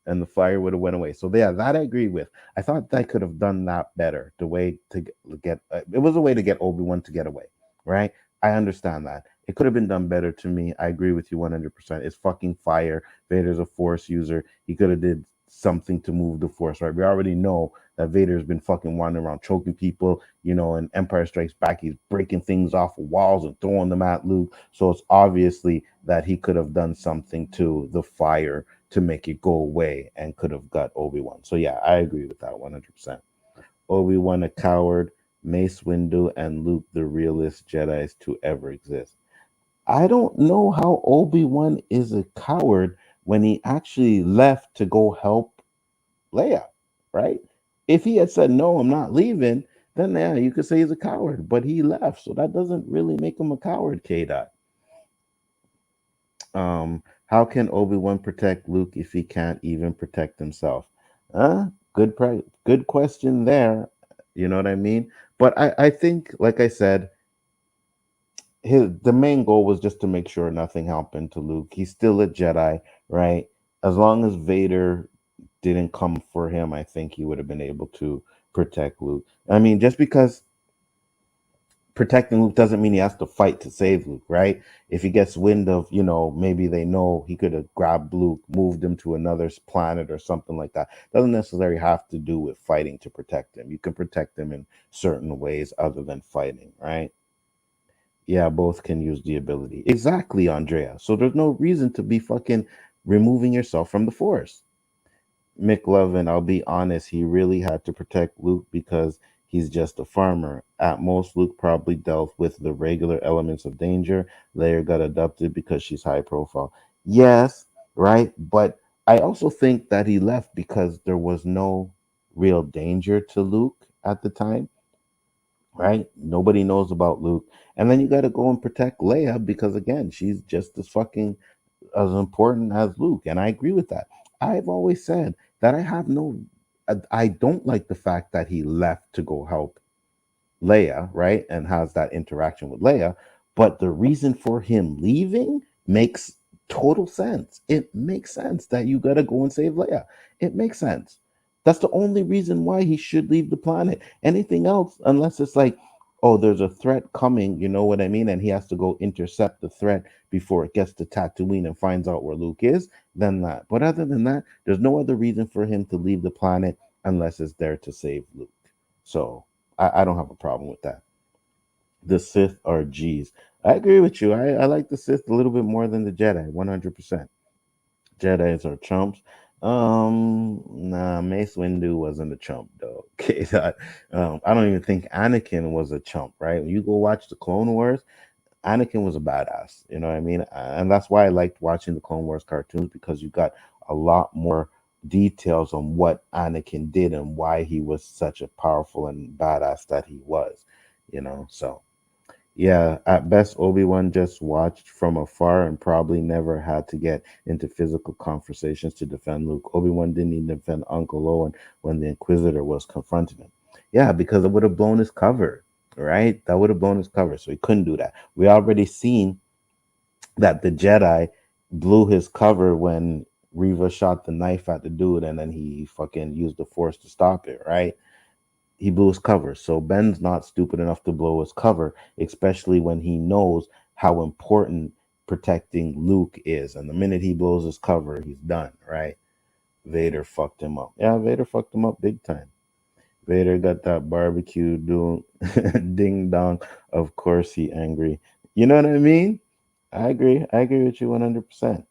S2: and the fire would have went away. So yeah, that I agree with. I thought they could have done that better. The way to get it was a way to get Obi-Wan to get away, right? I understand that. It could have been done better to me. I agree with you 100%. It's fucking fire. Vader's a Force user. He could have did something to move the Force, right? We already know that Vader's been fucking wandering around choking people, in Empire Strikes Back. He's breaking things off of walls and throwing them at Luke. So it's obviously that he could have done something to the fire to make it go away and could have got Obi-Wan. So yeah, I agree with that 100%. Obi-Wan a coward, Mace Windu and Luke the realest Jedis to ever exist. I don't know how Obi-Wan is a coward when he actually left to go help Leia, right? If he had said, no, I'm not leaving, then yeah, you could say he's a coward, but he left. So that doesn't really make him a coward, K. Dot. How can Obi-Wan protect Luke if he can't even protect himself? Good question there. You know what I mean? But I think, like I said, the main goal was just to make sure nothing happened to Luke. He's still a Jedi, right? As long as Vader didn't come for him, I think he would have been able to protect Luke. I mean, just because protecting Luke doesn't mean he has to fight to save Luke, right? If he gets wind of, maybe they know he could have grabbed Luke, moved him to another planet or something like that. Doesn't necessarily have to do with fighting to protect him. You can protect him in certain ways other than fighting, right? Yeah, both can use the ability. Exactly, Andrea. So there's no reason to be fucking removing yourself from the Force. McLovin, I'll be honest, he really had to protect Luke because he's just a farmer. At most, Luke probably dealt with the regular elements of danger. Leia got adopted because she's high profile. Yes, right? But I also think that he left because there was no real danger to Luke at the time, right? Nobody knows about Luke. And then you got to go and protect Leia because, again, she's just as fucking as important as Luke, and I agree with that. I've always said that I don't like the fact that he left to go help Leia, right, and has that interaction with Leia. But the reason for him leaving makes total sense. It makes sense that you gotta go and save Leia. It makes sense. That's the only reason why he should leave the planet. Anything else, unless it's like, oh, there's a threat coming, you know what I mean? And he has to go intercept the threat before it gets to Tatooine and finds out where Luke is, then that. But other than that, there's no other reason for him to leave the planet unless it's there to save Luke. So I don't have a problem with that. The Sith are G's. I agree with you. I like the Sith a little bit more than the Jedi, 100%. Jedi's are chumps. Nah, Mace Windu wasn't a chump though. Okay, I don't even think Anakin was a chump. Right? When you go watch the Clone Wars, Anakin was a badass. You know what I mean? And that's why I liked watching the Clone Wars cartoons because you got a lot more details on what Anakin did and why he was such a powerful and badass that he was. So yeah, at best, Obi-Wan just watched from afar and probably never had to get into physical conversations to defend Luke. Obi-Wan didn't even defend Uncle Owen when the Inquisitor was confronting him. Yeah, because it would have blown his cover. right? That would have blown his cover. So he couldn't do that. We already seen that the Jedi blew his cover when Reva shot the knife at the dude and then he fucking used the force to stop it, right? He blew his cover. So Ben's not stupid enough to blow his cover, especially when he knows how important protecting Luke is. And the minute he blows his cover, he's done, right? Vader fucked him up. Yeah, Vader fucked him up big time. Vader got that barbecue doing ding dong. Of course he angry. You know what I mean? I agree. I agree with you 100%.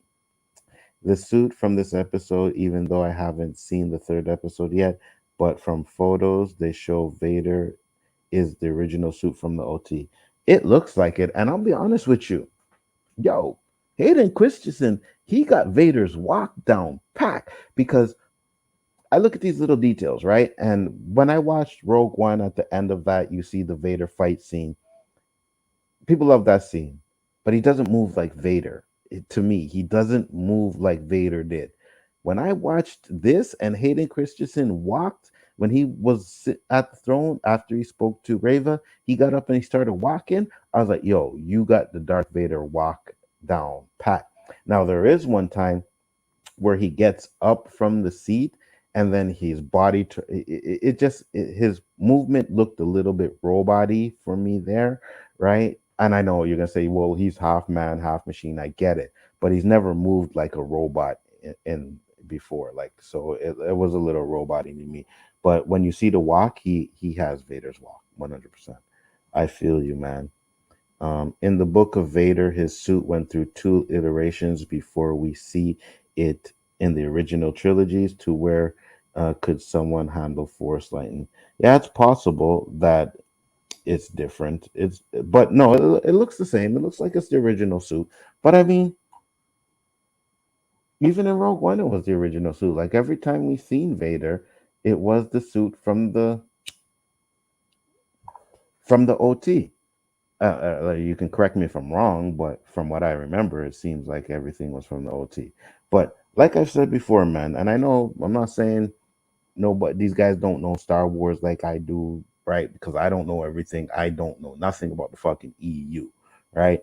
S2: The suit from this episode, even though I haven't seen the third episode yet, but from photos, they show Vader is the original suit from the OT. It looks like it. And I'll be honest with you. Yo, Hayden Christensen, he got Vader's walk down pack because I look at these little details, right? And when I watched Rogue One at the end of that, you see the Vader fight scene. People love that scene, but he doesn't move like Vader. To me, he doesn't move like Vader did. When I watched this and Hayden Christensen walked when he was at the throne after he spoke to Reva, he got up and he started walking. I was like, yo, you got the Darth Vader walk down pat. Now, there is one time where he gets up from the seat and then his body his movement looked a little bit robot-y for me there, right? And I know you're gonna say, well, he's half man half machine. I get it, but he's never moved like a robot in before, like, so it was a little robot-y to me. But when you see the walk, he has Vader's walk 100%. I feel you, man. In the book of Vader, his suit went through two iterations before we see it in the original trilogies. To where could someone handle Force lightning? Yeah, it's possible that it's different. But no, it looks the same. It looks like it's the original suit. But I mean, even in Rogue One, it was the original suit. Like every time we seen Vader, it was the suit from the OT. You can correct me if I'm wrong, but from what I remember, it seems like everything was from the OT. But like I've said before, man, and I know I'm not saying no, but these guys don't know Star Wars like I do, right? Because I don't know everything. I don't know nothing about the fucking EU, right?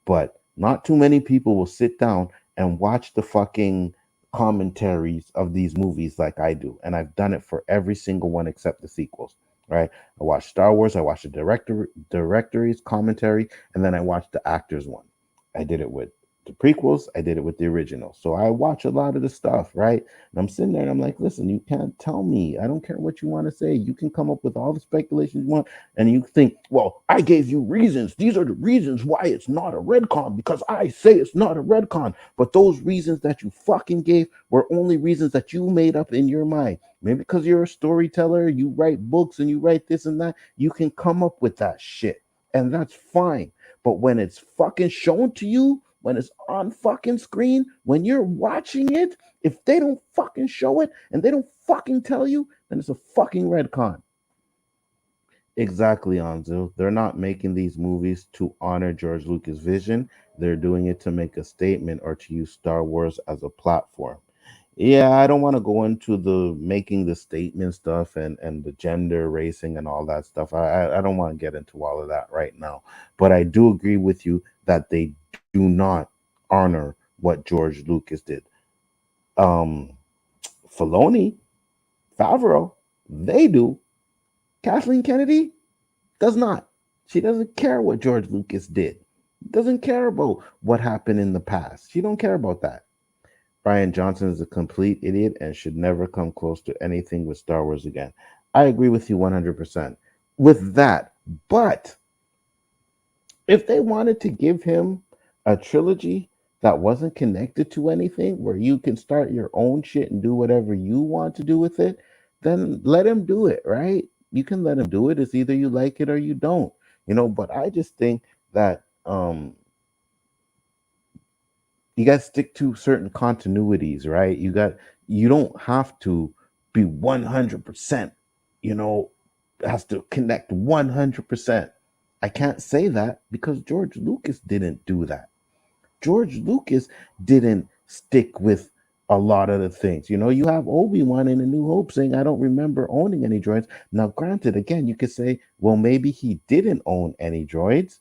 S2: But not too many people will sit down and watch the fucking commentaries of these movies like I do. And I've done it for every single one except the sequels, right? I watched Star Wars, I watched the directories, commentary, and then I watched the actors one. I did it with the prequels, I did it with the original. So I watch a lot of the stuff, right? And I'm sitting there and I'm like, listen, you can't tell me. I don't care what you want to say. You can come up with all the speculations you want. And you think, well, I gave you reasons. These are the reasons why it's not a redcon because I say it's not a redcon. But those reasons that you fucking gave were only reasons that you made up in your mind. Maybe because you're a storyteller, you write books and you write this and that. You can come up with that shit. And that's fine. But when it's fucking shown to you, when it's on fucking screen, when you're watching it, if they don't fucking show it and they don't fucking tell you, then it's a fucking redcon. Exactly, Anzu. They're not making these movies to honor George Lucas' vision. They're doing it to make a statement or to use Star Wars as a platform. Yeah, I don't want to go into the making the statement stuff and the gender racing and all that stuff. I don't want to get into all of that right now. But I do agree with you that they do not honor what George Lucas did. Um, Filoni, Favreau, they do. Kathleen Kennedy does not. She doesn't care what George Lucas did. Doesn't care about what happened in the past. She don't care about that. Ryan Johnson is a complete idiot and should never come close to anything with Star Wars again. I agree with you 100% with that. But if they wanted to give him a trilogy that wasn't connected to anything, where you can start your own shit and do whatever you want to do with it, then let him do it, right? You can let him do it. It's either you like it or you don't, but I just think that you got to stick to certain continuities, right? You don't have to be 100%, has to connect 100%. I can't say that because George Lucas didn't do that. George Lucas didn't stick with a lot of the things. You know, you have Obi Wan in A New Hope saying, "I don't remember owning any droids." Now, granted, again, you could say, well, maybe he didn't own any droids,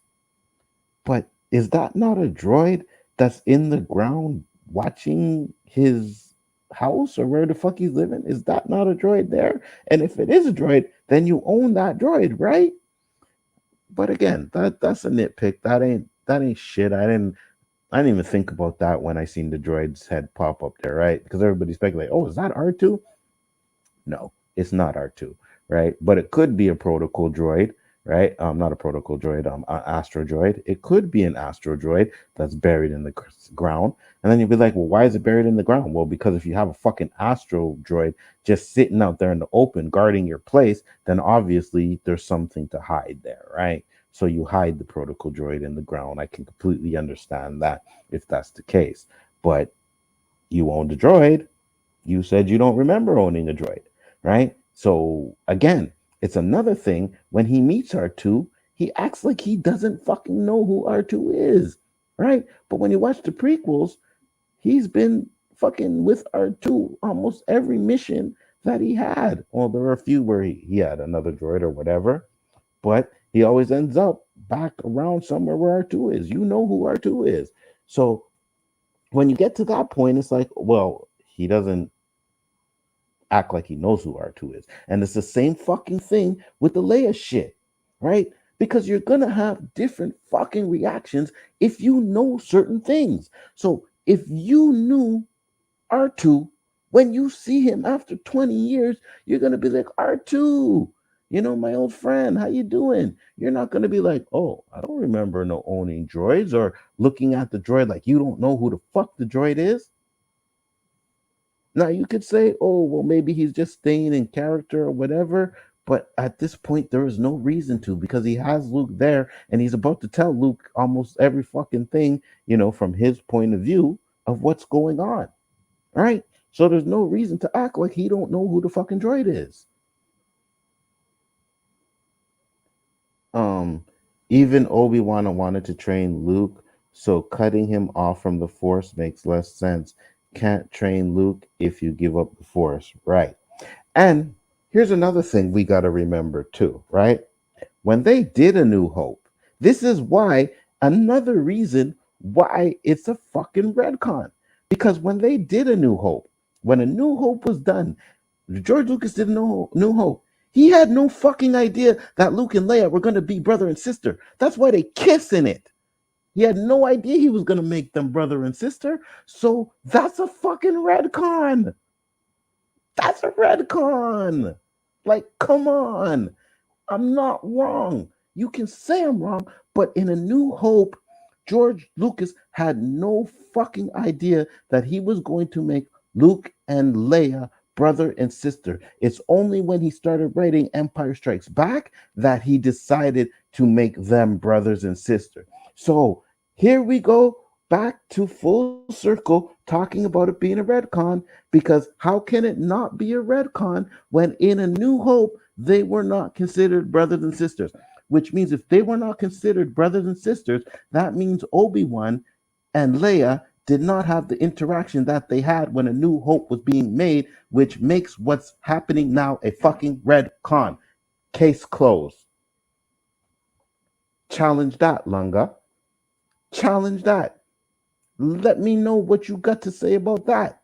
S2: but is that not a droid that's in the ground watching his house or where the fuck he's living? Is that not a droid there? And if it is a droid, then you own that droid, right? But again, that's a nitpick. That ain't shit. I didn't even think about that when I seen the droid's head pop up there, right? Because everybody speculated, oh, is that R2? No, it's not R2, right? But it could be a protocol droid, right? Not a protocol droid, astro droid. It could be an astro droid that's buried in the ground. And then you'd be like, well, why is it buried in the ground? Well, because if you have a fucking astro droid just sitting out there in the open guarding your place, then obviously there's something to hide there, right? So you hide the protocol droid in the ground. I can completely understand that if that's the case. But you own the droid. You said you don't remember owning a droid, right? So again, it's another thing when he meets R2, he acts like he doesn't fucking know who R2 is, right? But when you watch the prequels, he's been fucking with R2 almost every mission that he had. Well, there were a few where he had another droid or whatever, but he always ends up back around somewhere where R2 is. You know who R2 is. So when you get to that point, it's like, well, he doesn't act like he knows who R2 is. And it's the same fucking thing with the Leia shit, right? Because you're gonna have different fucking reactions if you know certain things. So if you knew R2, when you see him after 20 years, you're gonna be like, R2, you know, my old friend, how you doing? You're not gonna be like, oh, I don't remember no owning droids, or looking at the droid like you don't know who the fuck the droid is. Now you could say, oh, well, maybe he's just staying in character or whatever. But at this point, there is no reason to, because he has Luke there and he's about to tell Luke almost every fucking thing, you know, from his point of view of what's going on. Right? So there's no reason to act like he don't know who the fucking droid is. Um, Even Obi-Wan wanted to train Luke, so cutting him off from the Force makes less sense. Can't train Luke if you give up the Force, right? And here's another thing we got to remember too, right? When they did A New Hope, this is why another reason why it's a fucking retcon. Because when they did A New Hope, when A New Hope was done, George Lucas did New Hope. He had no fucking idea that Luke and Leia were going to be brother and sister. That's why they kiss in it. He had no idea he was going to make them brother and sister. So that's a fucking retcon. That's a retcon. Like, come on. I'm not wrong. You can say I'm wrong, but in A New Hope, George Lucas had no fucking idea that he was going to make Luke and Leia brother and sister. It's only when he started writing Empire Strikes Back that he decided to make them brothers and sister. So here we go back to full circle talking about it being a retcon, because how can it not be a retcon when in A New Hope they were not considered brothers and sisters? Which means if they were not considered brothers and sisters, that means Obi-Wan and Leia did not have the interaction that they had when A New Hope was being made, which makes what's happening now a fucking retcon. Case closed. Challenge that, Lunga. Challenge that. Let me know what you got to say about that.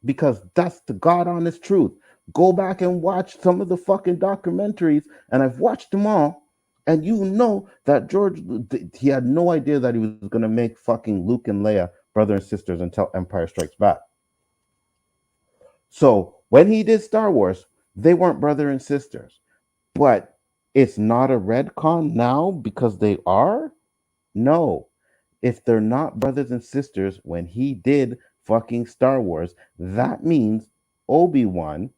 S2: Because that's the God honest truth. Go back and watch some of the fucking documentaries, and I've watched them all, and you know that George, he had no idea that he was going to make fucking Luke and Leia brother and sisters until Empire Strikes Back. So when he did Star Wars, they weren't brother and sisters. But it's not a retcon now because they are? No. If they're not brothers and sisters when he did fucking Star Wars, that means Obi-Wan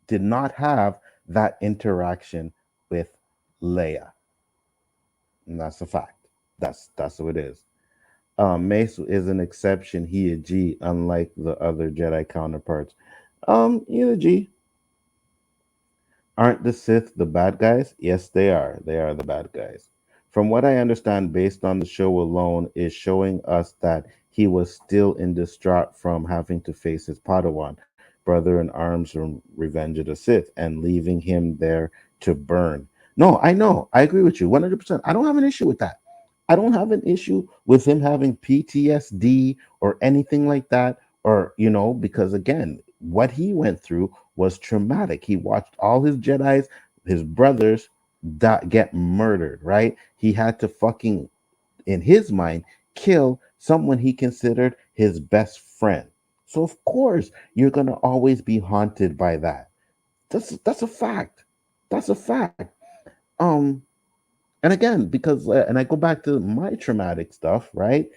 S2: did not have that interaction with Leia. And that's a fact. That's what it is. Mace is an exception. He a G, unlike the other Jedi counterparts. He's a G. Aren't the Sith the bad guys? Yes, they are. They are the bad guys. From what I understand, based on the show alone, is showing us that he was still in distraught from having to face his Padawan, brother in arms from Revenge of the Sith, and leaving him there to burn. No, I know. I agree with you 100%. I don't have an issue with that. I don't have an issue with him having PTSD or anything like that, or, because again, what he went through was traumatic. He watched all his Jedi's, his brothers, get murdered, right? He had to fucking, in his mind, kill someone he considered his best friend. So of course you're gonna always be haunted by that. That's a fact. That's a fact. Um, and again, because and I go back to my traumatic stuff, right?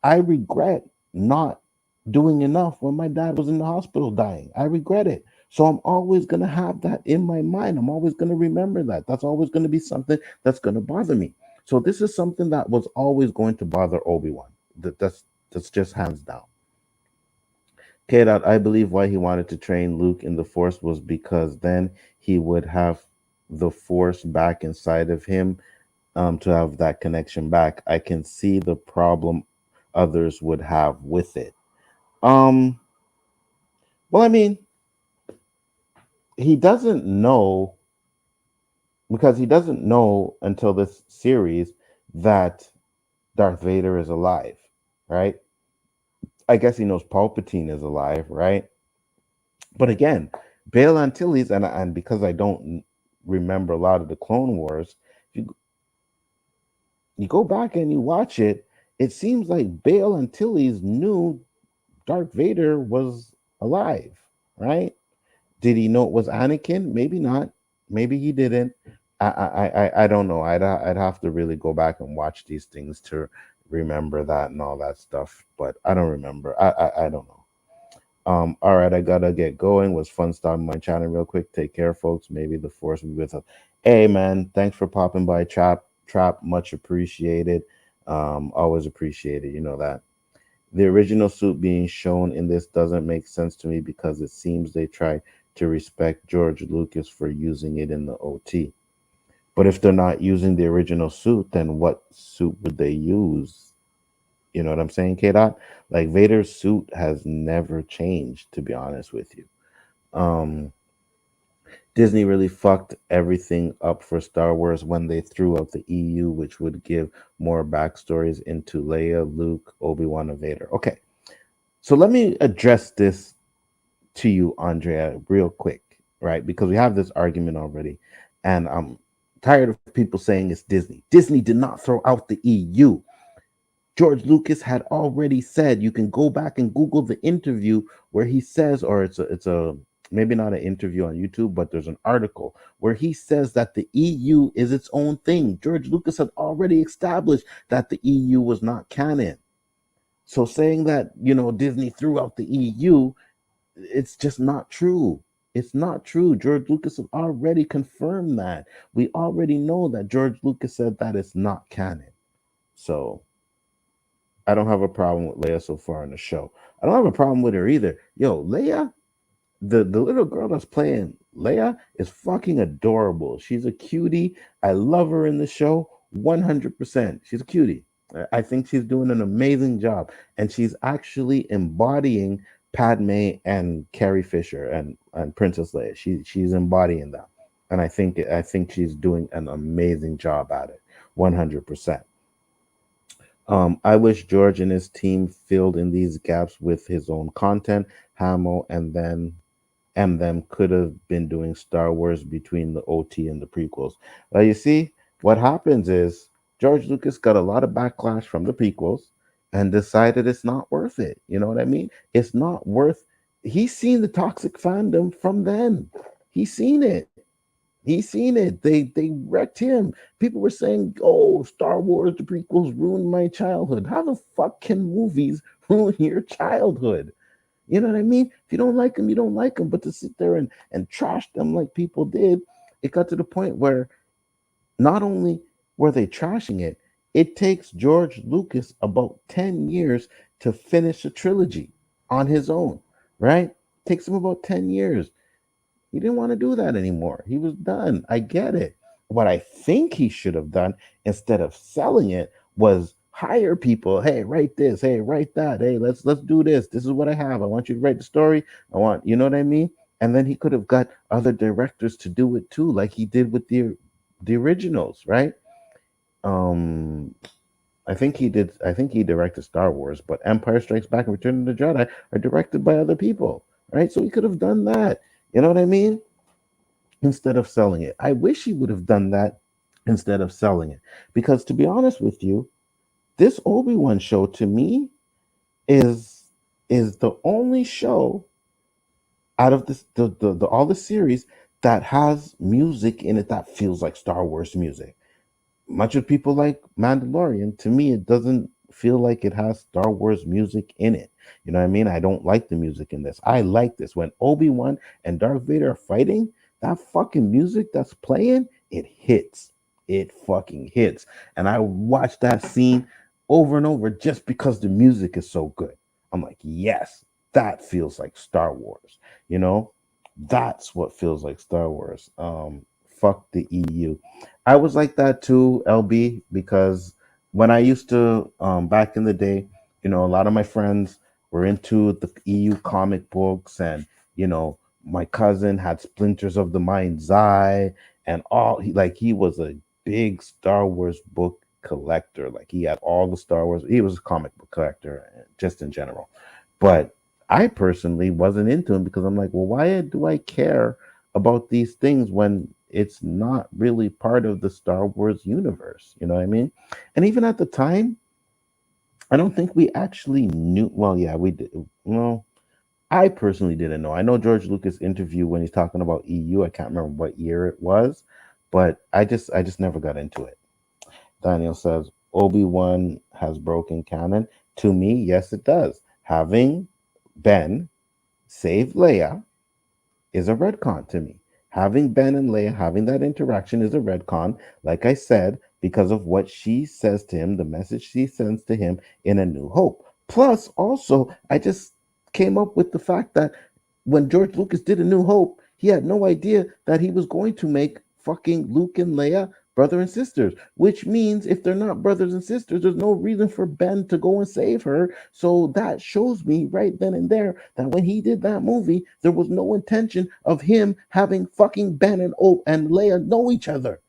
S2: I regret not doing enough when my dad was in the hospital dying. I regret it. So I'm always going to have that in my mind. I'm always going to remember that. That's always going to be something that's going to bother me. So this is something that was always going to bother Obi-Wan. That's just hands down. K. Dot, I believe why he wanted to train Luke in the Force was because then he would have the Force back inside of him, to have that connection back. I can see the problem others would have with it. Um, well, I mean, he doesn't know, because he doesn't know until this series that Darth Vader is alive, right? I guess he knows Palpatine is alive, right? But again, Bail Antilles, and because I don't remember a lot of the Clone Wars, if you go back and you watch it, it seems like Bail Antilles knew Darth Vader was alive, right? Did he know it was Anakin? Maybe not. Maybe he didn't. I don't know. I'd have to really go back and watch these things to remember that and all that stuff. But I don't remember. I don't know. All right, I gotta get going. Was fun stopping my channel real quick. Take care, folks. Maybe the force will be with us. Hey man, thanks for popping by. Trap, much appreciated. Always appreciated. You know that. The original suit being shown in this doesn't make sense to me because it seems they try to respect George Lucas for using it in the OT. But if they're not using the original suit, then what suit would they use? You know what I'm saying, K Dot? Like Vader's suit has never changed, to be honest with you. Um, Disney really fucked everything up for Star Wars when they threw out the EU, which would give more backstories into Leia, Luke, Obi-Wan, and Vader. Okay, so let me address this to you, Andrea, real quick, right? Because we have this argument already, and I'm tired of people saying it's Disney. Disney did not throw out the EU. George Lucas had already said, you can go back and Google the interview where he says, or it's a maybe not an interview on YouTube, but there's an article where he says that the EU is its own thing. George Lucas had already established that the EU was not canon. So saying that, Disney threw out the EU, it's just not true. It's not true. George Lucas has already confirmed that. We already know that George Lucas said that it's not canon. So I don't have a problem with Leia so far in the show. I don't have a problem with her either. Yo, Leia, the little girl that's playing Leia is fucking adorable. She's a cutie. I love her in the show 100%. She's a cutie. I think she's doing an amazing job, and she's actually embodying Padme and Carrie Fisher and Princess Leia. She's embodying that, and I think she's doing an amazing job at it 100%. I wish George and his team filled in these gaps with his own content. Hamill and them could have been doing Star Wars between the OT and the prequels. Well, you see, what happens is George Lucas got a lot of backlash from the prequels and decided it's not worth it. You know what I mean? It's not worth. He's seen the toxic fandom from then. He's seen it. He's seen it. They wrecked him. People were saying, "Oh, Star Wars, the prequels ruined my childhood." How the fuck can movies ruin your childhood? You know what I mean? If you don't like them, you don't like them. But to sit there and trash them like people did, it got to the point where not only were they trashing it, it takes George Lucas about 10 years to finish a trilogy on his own, right? Takes him about 10 years. He didn't want to do that anymore. He was done. I get it. What I think he should have done instead of selling it was hire people. Hey, write this. Hey, write that. Hey, let's do this. This is what I have. I want you to write the story. I want, you know what I mean? And then he could have got other directors to do it too, like he did with the originals, right? Um, I think he did. I think he directed Star Wars, but Empire Strikes Back and Return of the Jedi are directed by other people, right? So he could have done that. You know what I mean? Instead of selling it, I wish he would have done that instead of selling it. Because to be honest with you, this Obi-Wan show to me is the only show out of this the all the series that has music in it that feels like Star Wars music. Much of people like Mandalorian, to me, it doesn't feel like it has Star Wars music in it. You know what I mean? I don't like the music in this. I like this. When Obi-Wan and Darth Vader are fighting, that fucking music that's playing, it hits. It fucking hits. And I watch that scene over and over just because the music is so good. I'm like, yes, that feels like Star Wars. You know? That's what feels like Star Wars. Fuck the EU. I was like that too, LB, because when I used to back in the day, you know, a lot of my friends were into the EU comic books, and you know, my cousin had Splinters of the Mind's Eye, and all he was a big Star Wars book collector. Like he had all the Star Wars. He was a comic book collector, just in general. But I personally wasn't into him because I'm like, well, why do I care about these things when it's not really part of the Star Wars universe? You know what I mean? And even at the time, I don't think we actually knew. Well, yeah, we did. Well, I personally didn't know. I know George Lucas interview when he's talking about EU. I can't remember what year it was, but I just never got into it. Daniel says Obi-Wan has broken canon. To me, yes, it does. Having Ben save Leia is a retcon to me. Having Ben and Leia having that interaction is a retcon, like I said, because of what she says to him, the message she sends to him in A New Hope. Plus, also, I just came up with the fact that when George Lucas did A New Hope, he had no idea that he was going to make fucking Luke and Leia brother and sisters, which means if they're not brothers and sisters, there's no reason for Ben to go and save her. So that shows me right then and there that when he did that movie, there was no intention of him having fucking Ben and Leia know each other.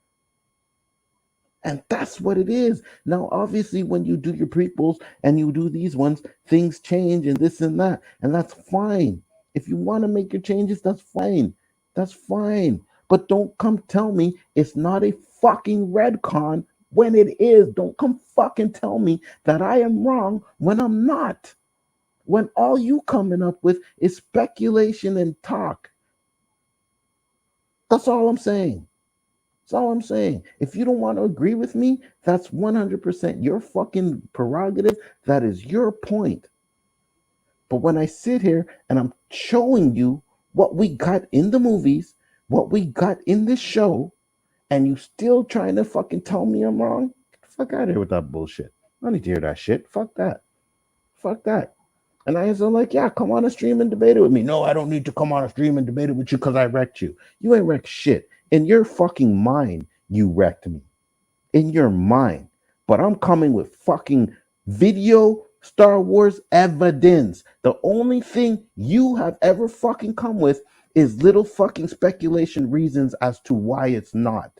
S2: And that's what it is. Now, obviously, when you do your prequels and you do these ones, things change and this and that. And that's fine. If you want to make your changes, that's fine. That's fine. But don't come tell me it's not a fucking redcon when it is. Don't come fucking tell me that I am wrong when I'm not. When all you coming up with is speculation and talk. That's all I'm saying. That's all I'm saying. If you don't want to agree with me, that's 100% your fucking prerogative. That is your point. But when I sit here and I'm showing you what we got in the movies, what we got in this show, and you still trying to fucking tell me I'm wrong, get the fuck out of here with that bullshit. I don't need to hear that shit. Fuck that. Fuck that. And I was like, yeah, come on a stream and debate it with me. No, I don't need to come on a stream and debate it with you because I wrecked you. You ain't wrecked shit. In your fucking mind, you wrecked me. In your mind. But I'm coming with fucking video Star Wars evidence. The only thing you have ever fucking come with is little fucking speculation reasons as to why it's not.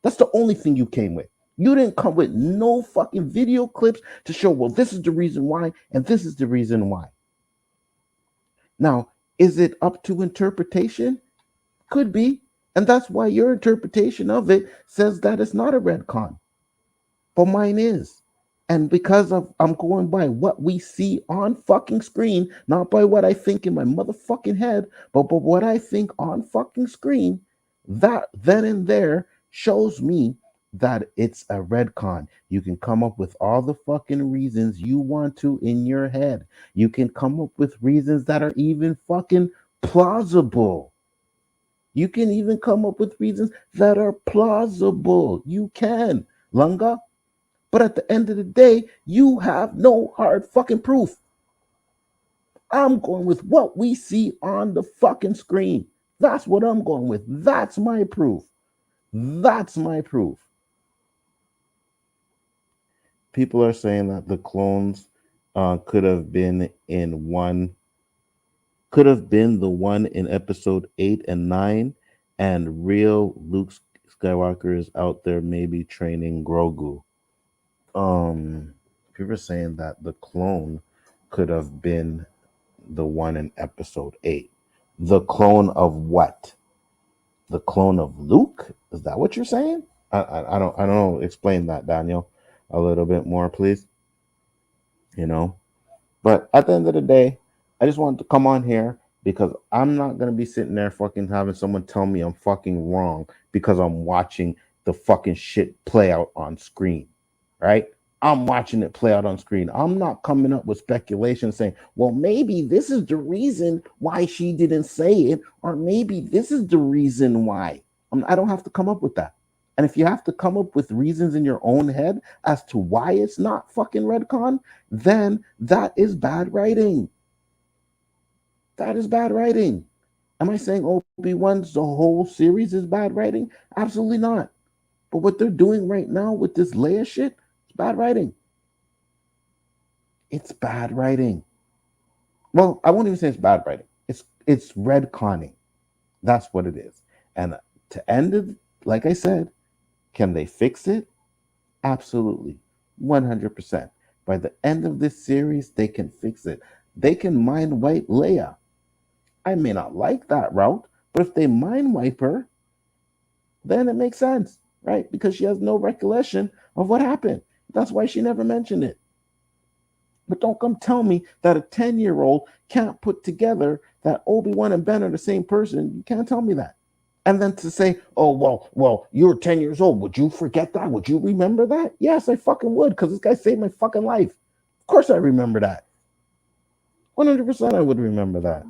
S2: That's the only thing you came with. You didn't come with no fucking video clips to show, well, this is the reason why, and this is the reason why. Now, is it up to interpretation? Could be. And that's why your interpretation of it says that it's not a retcon. But mine is. And because of I'm going by what we see on fucking screen, not by what I think in my motherfucking head, but what I think on fucking screen, that then and there shows me that it's a retcon. You can come up with all the fucking reasons you want to in your head. You can come up with reasons that are even fucking plausible. You can even come up with reasons that are plausible. You can, Lunga. But at the end of the day, you have no hard fucking proof. I'm going with what we see on the fucking screen. That's what I'm going with. That's my proof. That's my proof. People are saying that the clones could have been in one, could have been the one in episode 8 and 9, and real Luke Skywalker is out there maybe training Grogu. People are saying that the clone could have been the one in episode 8. The clone of what? The clone of Luke? Is that what you're saying? I don't know. Explain that, Daniel, a little bit more, please. You know, but at the end of the day, I just wanted to come on here because I'm not gonna be sitting there fucking having someone tell me I'm fucking wrong because I'm watching the fucking shit play out on screen, right? I'm watching it play out on screen. I'm not coming up with speculation saying, well, maybe this is the reason why she didn't say it, or maybe this is the reason why. I don't have to come up with that. And if you have to come up with reasons in your own head as to why it's not fucking Redcon, then that is bad writing. That is bad writing. Am I saying Obi Wan's the whole series is bad writing? Absolutely not. But what they're doing right now with this Leia shit, it's bad writing. It's bad writing. Well, I won't even say it's bad writing. It's redconning. That's what it is. And to end it, like I said, can they fix it? Absolutely. 100%. By the end of this series, they can fix it. They can mind wipe Leia. I may not like that route, but if they mind wipe her, then it makes sense, right? Because she has no recollection of what happened. That's why she never mentioned it. But don't come tell me that a 10-year-old can't put together that Obi-Wan and Ben are the same person. You can't tell me that. And then to say, oh, well, you're 10 years old. Would you forget that? Would you remember that? Yes, I fucking would, because this guy saved my fucking life. Of course I remember that. 100% I would remember that.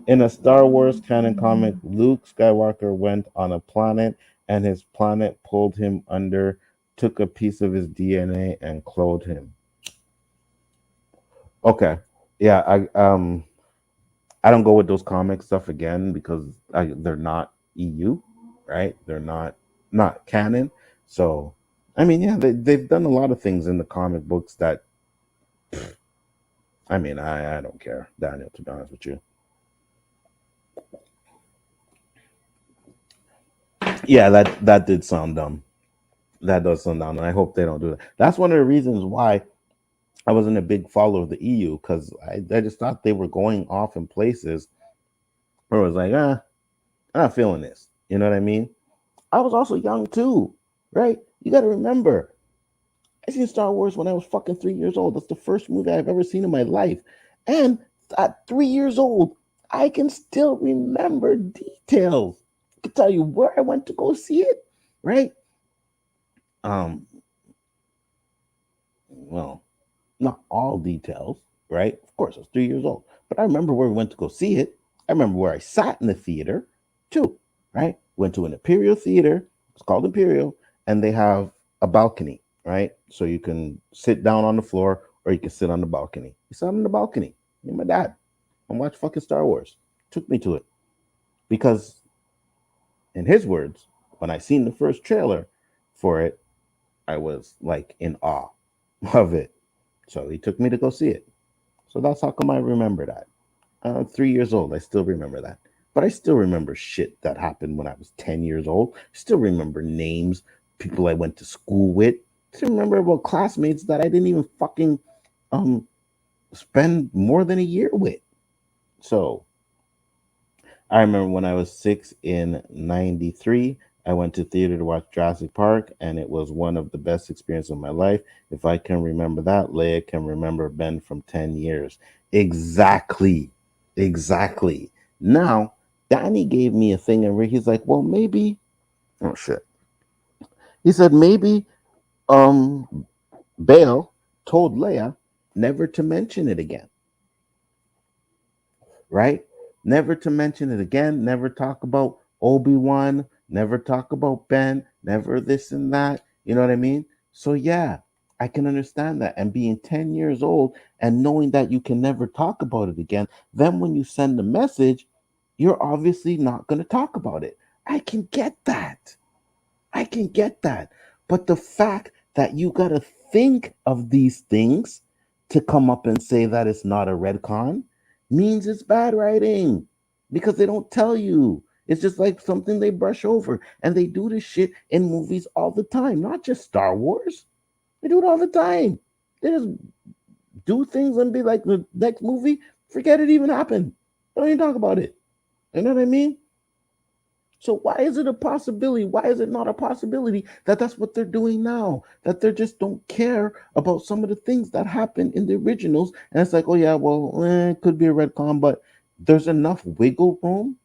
S2: In a Star Wars canon comic, Luke Skywalker went on a planet and his planet pulled him under, took a piece of his DNA and cloned him. Okay. Yeah, I don't go with those comic stuff again because they're not EU, right? They're not canon. So, I mean, yeah, they've done a lot of things in the comic books that, I mean, I don't care, Daniel, to be honest with you. Yeah, that did sound dumb. That does sound dumb, and I hope they don't do that. That's one of the reasons why I wasn't a big follower of the EU, because I just thought they were going off in places where I was like, I'm not feeling this. You know what I mean? I was also young too, right? You got to remember, I seen Star Wars when I was fucking 3 years old. That's the first movie I've ever seen in my life. And at 3 years old, I can still remember details. I can tell you where I went to go see it, right? Well, not all details, right? Of course, I was 3 years old, but I remember where we went to go see it. I remember where I sat in the theater too, right? Went to an Imperial theater. It's called Imperial, and they have a balcony, right? So you can sit down on the floor or you can sit on the balcony. You sat on the balcony, me and my dad, and watch fucking Star Wars. Took me to it because, in his words, when I seen the first trailer for it, I was like in awe of it. So he took me to go see it. So that's how come I remember that. 3 years old, I still remember that. But I still remember shit that happened when I was 10 years old. Still remember names, people I went to school with. Still remember about classmates that I didn't even fucking spend more than a year with. So I remember when I was 6 in 93, I went to theater to watch Jurassic Park, and it was one of the best experiences of my life. If I can remember that, Leia can remember Ben from 10 years. Exactly. Exactly. Now, Danny gave me a thing, and he's like, well, maybe, oh shit. He said, maybe Bale told Leia never to mention it again. Right? Never to mention it again, never talk about Obi-Wan, never talk about Ben, never this and that. You know what I mean? So yeah, I can understand that. And being 10 years old and knowing that you can never talk about it again, then when you send the message, you're obviously not going to talk about it. I can get that. I can get that. But the fact that you got to think of these things to come up and say that it's not a retcon means it's bad writing because they don't tell you. It's just like something they brush over. And they do this shit in movies all the time, not just Star Wars. They do it all the time. They just do things and be like, the next movie, forget it even happened. Don't even talk about it. You know what I mean? So why is it a possibility? Why is it not a possibility that that's what they're doing now? That they just don't care about some of the things that happen in the originals, and it's like, oh yeah, well, it could be a retcon, but there's enough wiggle room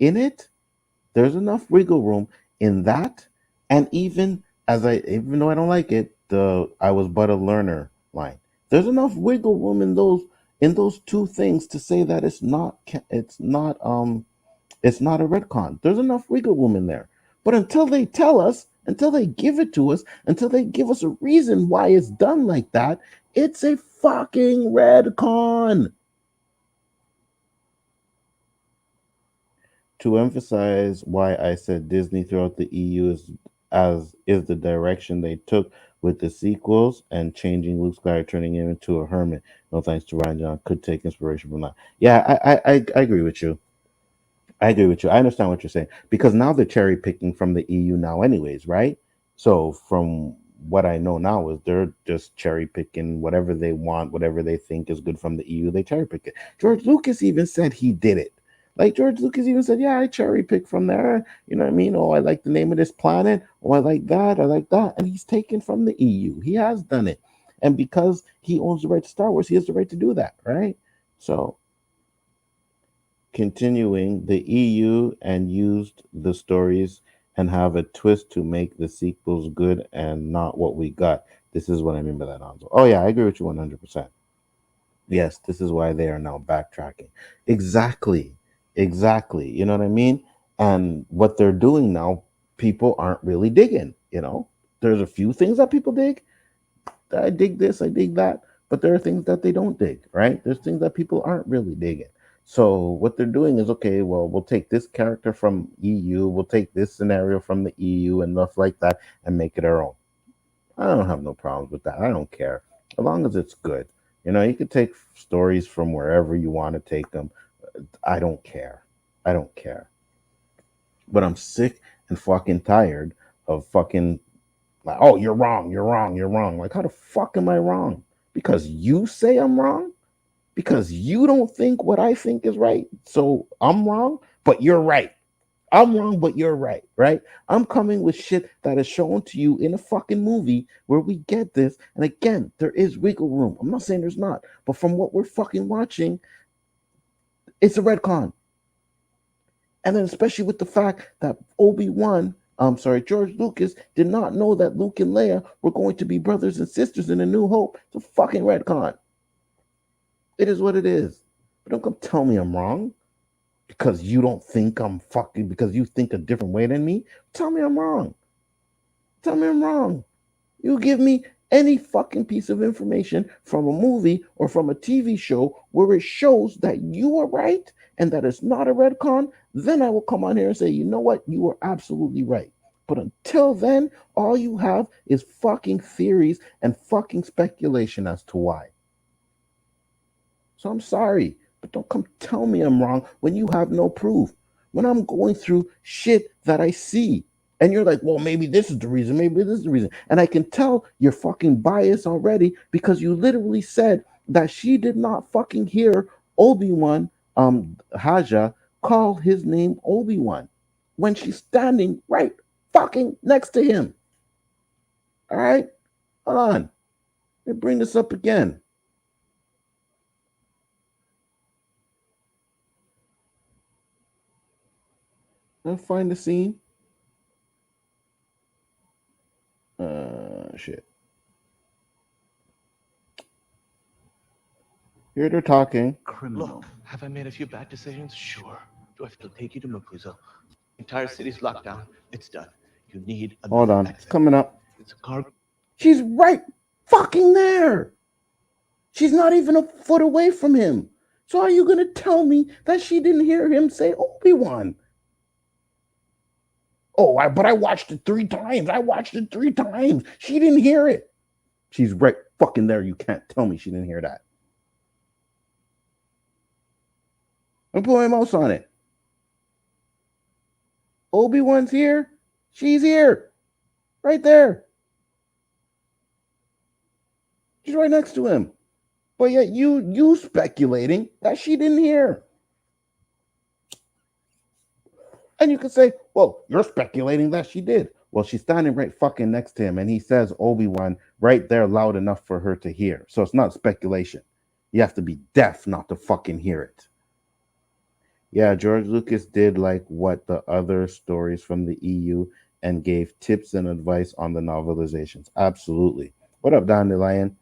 S2: in it. There's enough wiggle room in that, and even though I don't like it, the "I was but a learner" line. There's enough wiggle room in those two things to say that it's not a retcon. There's enough wiggle room in there. But until they tell us, until they give it to us, until they give us a reason why it's done like that, it's a fucking retcon. To emphasize why I said Disney throughout the EU is the direction they took with the sequels and changing Luke Skywalker turning him into a hermit. No thanks to Ryan John could take inspiration from that. Yeah, I agree with you. I agree with you. I understand what you're saying because now they're cherry picking from the EU now, anyways, right? So from what I know now is they're just cherry picking whatever they want, whatever they think is good from the EU. They cherry pick it. George Lucas even said he did it. Like George Lucas even said, "Yeah, I cherry pick from there." You know what I mean? Oh, I like the name of this planet. Oh, I like that. I like that. And he's taken from the EU. He has done it, and because he owns the right to Star Wars, he has the right to do that, right? So continuing, the EU and used the stories and have a twist to make the sequels good and not what we got. This is what I mean by that, Anzo. Oh yeah, I agree with you 100%. Yes, this is why they are now backtracking. Exactly. Exactly. You know what I mean? And what they're doing now, people aren't really digging, you know? There's a few things that people dig. I dig this, I dig that, but there are things that they don't dig, right? There's things that people aren't really digging. So what they're doing is, okay, well, we'll take this character from EU, we'll take this scenario from the EU and stuff like that and make it our own. I don't have no problems with that. I don't care. As long as it's good. You know, you can take stories from wherever you want to take them. I don't care. I don't care. But I'm sick and fucking tired of fucking like, oh, you're wrong, you're wrong, you're wrong. Like, how the fuck am I wrong? Because you say I'm wrong? Because you don't think what I think is right. So I'm wrong, but you're right. I'm wrong, but you're right, right? I'm coming with shit that is shown to you in a fucking movie where we get this. And again, there is wiggle room. I'm not saying there's not, but from what we're fucking watching, it's a retcon. And then especially with the fact that George Lucas did not know that Luke and Leia were going to be brothers and sisters in A New Hope. It's a fucking retcon. It is what it is. But don't come tell me I'm wrong because you don't think I'm fucking, because you think a different way than me. Tell me I'm wrong. Tell me I'm wrong. You give me any fucking piece of information from a movie or from a TV show where it shows that you are right and that it's not a retcon, then I will come on here and say, you know what? You are absolutely right. But until then, all you have is fucking theories and fucking speculation as to why. So I'm sorry, but don't come tell me I'm wrong when you have no proof. When I'm going through shit that I see, and you're like, well, maybe this is the reason, maybe this is the reason. And I can tell you're fucking biased already because you literally said that she did not fucking hear Obi Wan, Haja, call his name Obi Wan when she's standing right fucking next to him. All right? Hold on. Let me bring this up again. Let's find the scene. Shit. Here they're talking.
S6: Criminal.
S5: Look, have I made a few bad decisions? Sure. Do I have to take you to Makuzo? The entire city's locked down. It's done. You need
S2: Hold
S5: another
S2: on. It's
S5: exit.
S2: coming up.
S5: It's a cargo.
S2: She's right fucking there. She's not even a foot away from him. So are you going to tell me that she didn't hear him say Obi-Wan? But I watched it 3 times. I watched it 3 times. She didn't hear it. She's right fucking there. You can't tell me she didn't hear that. I'm putting my mouse on it. Obi-Wan's here. She's here. Right there. She's right next to him. But yet you speculating that she didn't hear. And you could say, well, you're speculating that she did. Well, she's standing right fucking next to him, and he says Obi-Wan right there loud enough for her to hear. So it's not speculation. You have to be deaf not to fucking hear it. Yeah, George Lucas did like what the other stories from the EU and gave tips and advice on the novelizations. Absolutely. What up, Dandelion?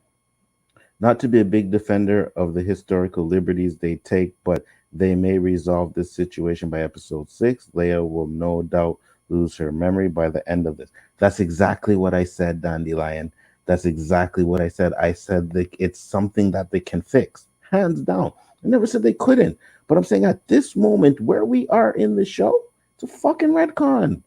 S2: Not to be a big defender of the historical liberties they take, but they may resolve this situation by episode 6. Leia will no doubt lose her memory by the end of this. That's exactly what I said, Dandelion. That's exactly what I said. I said that it's something that they can fix, hands down. I never said they couldn't. But I'm saying at this moment where we are in the show, it's a fucking retcon.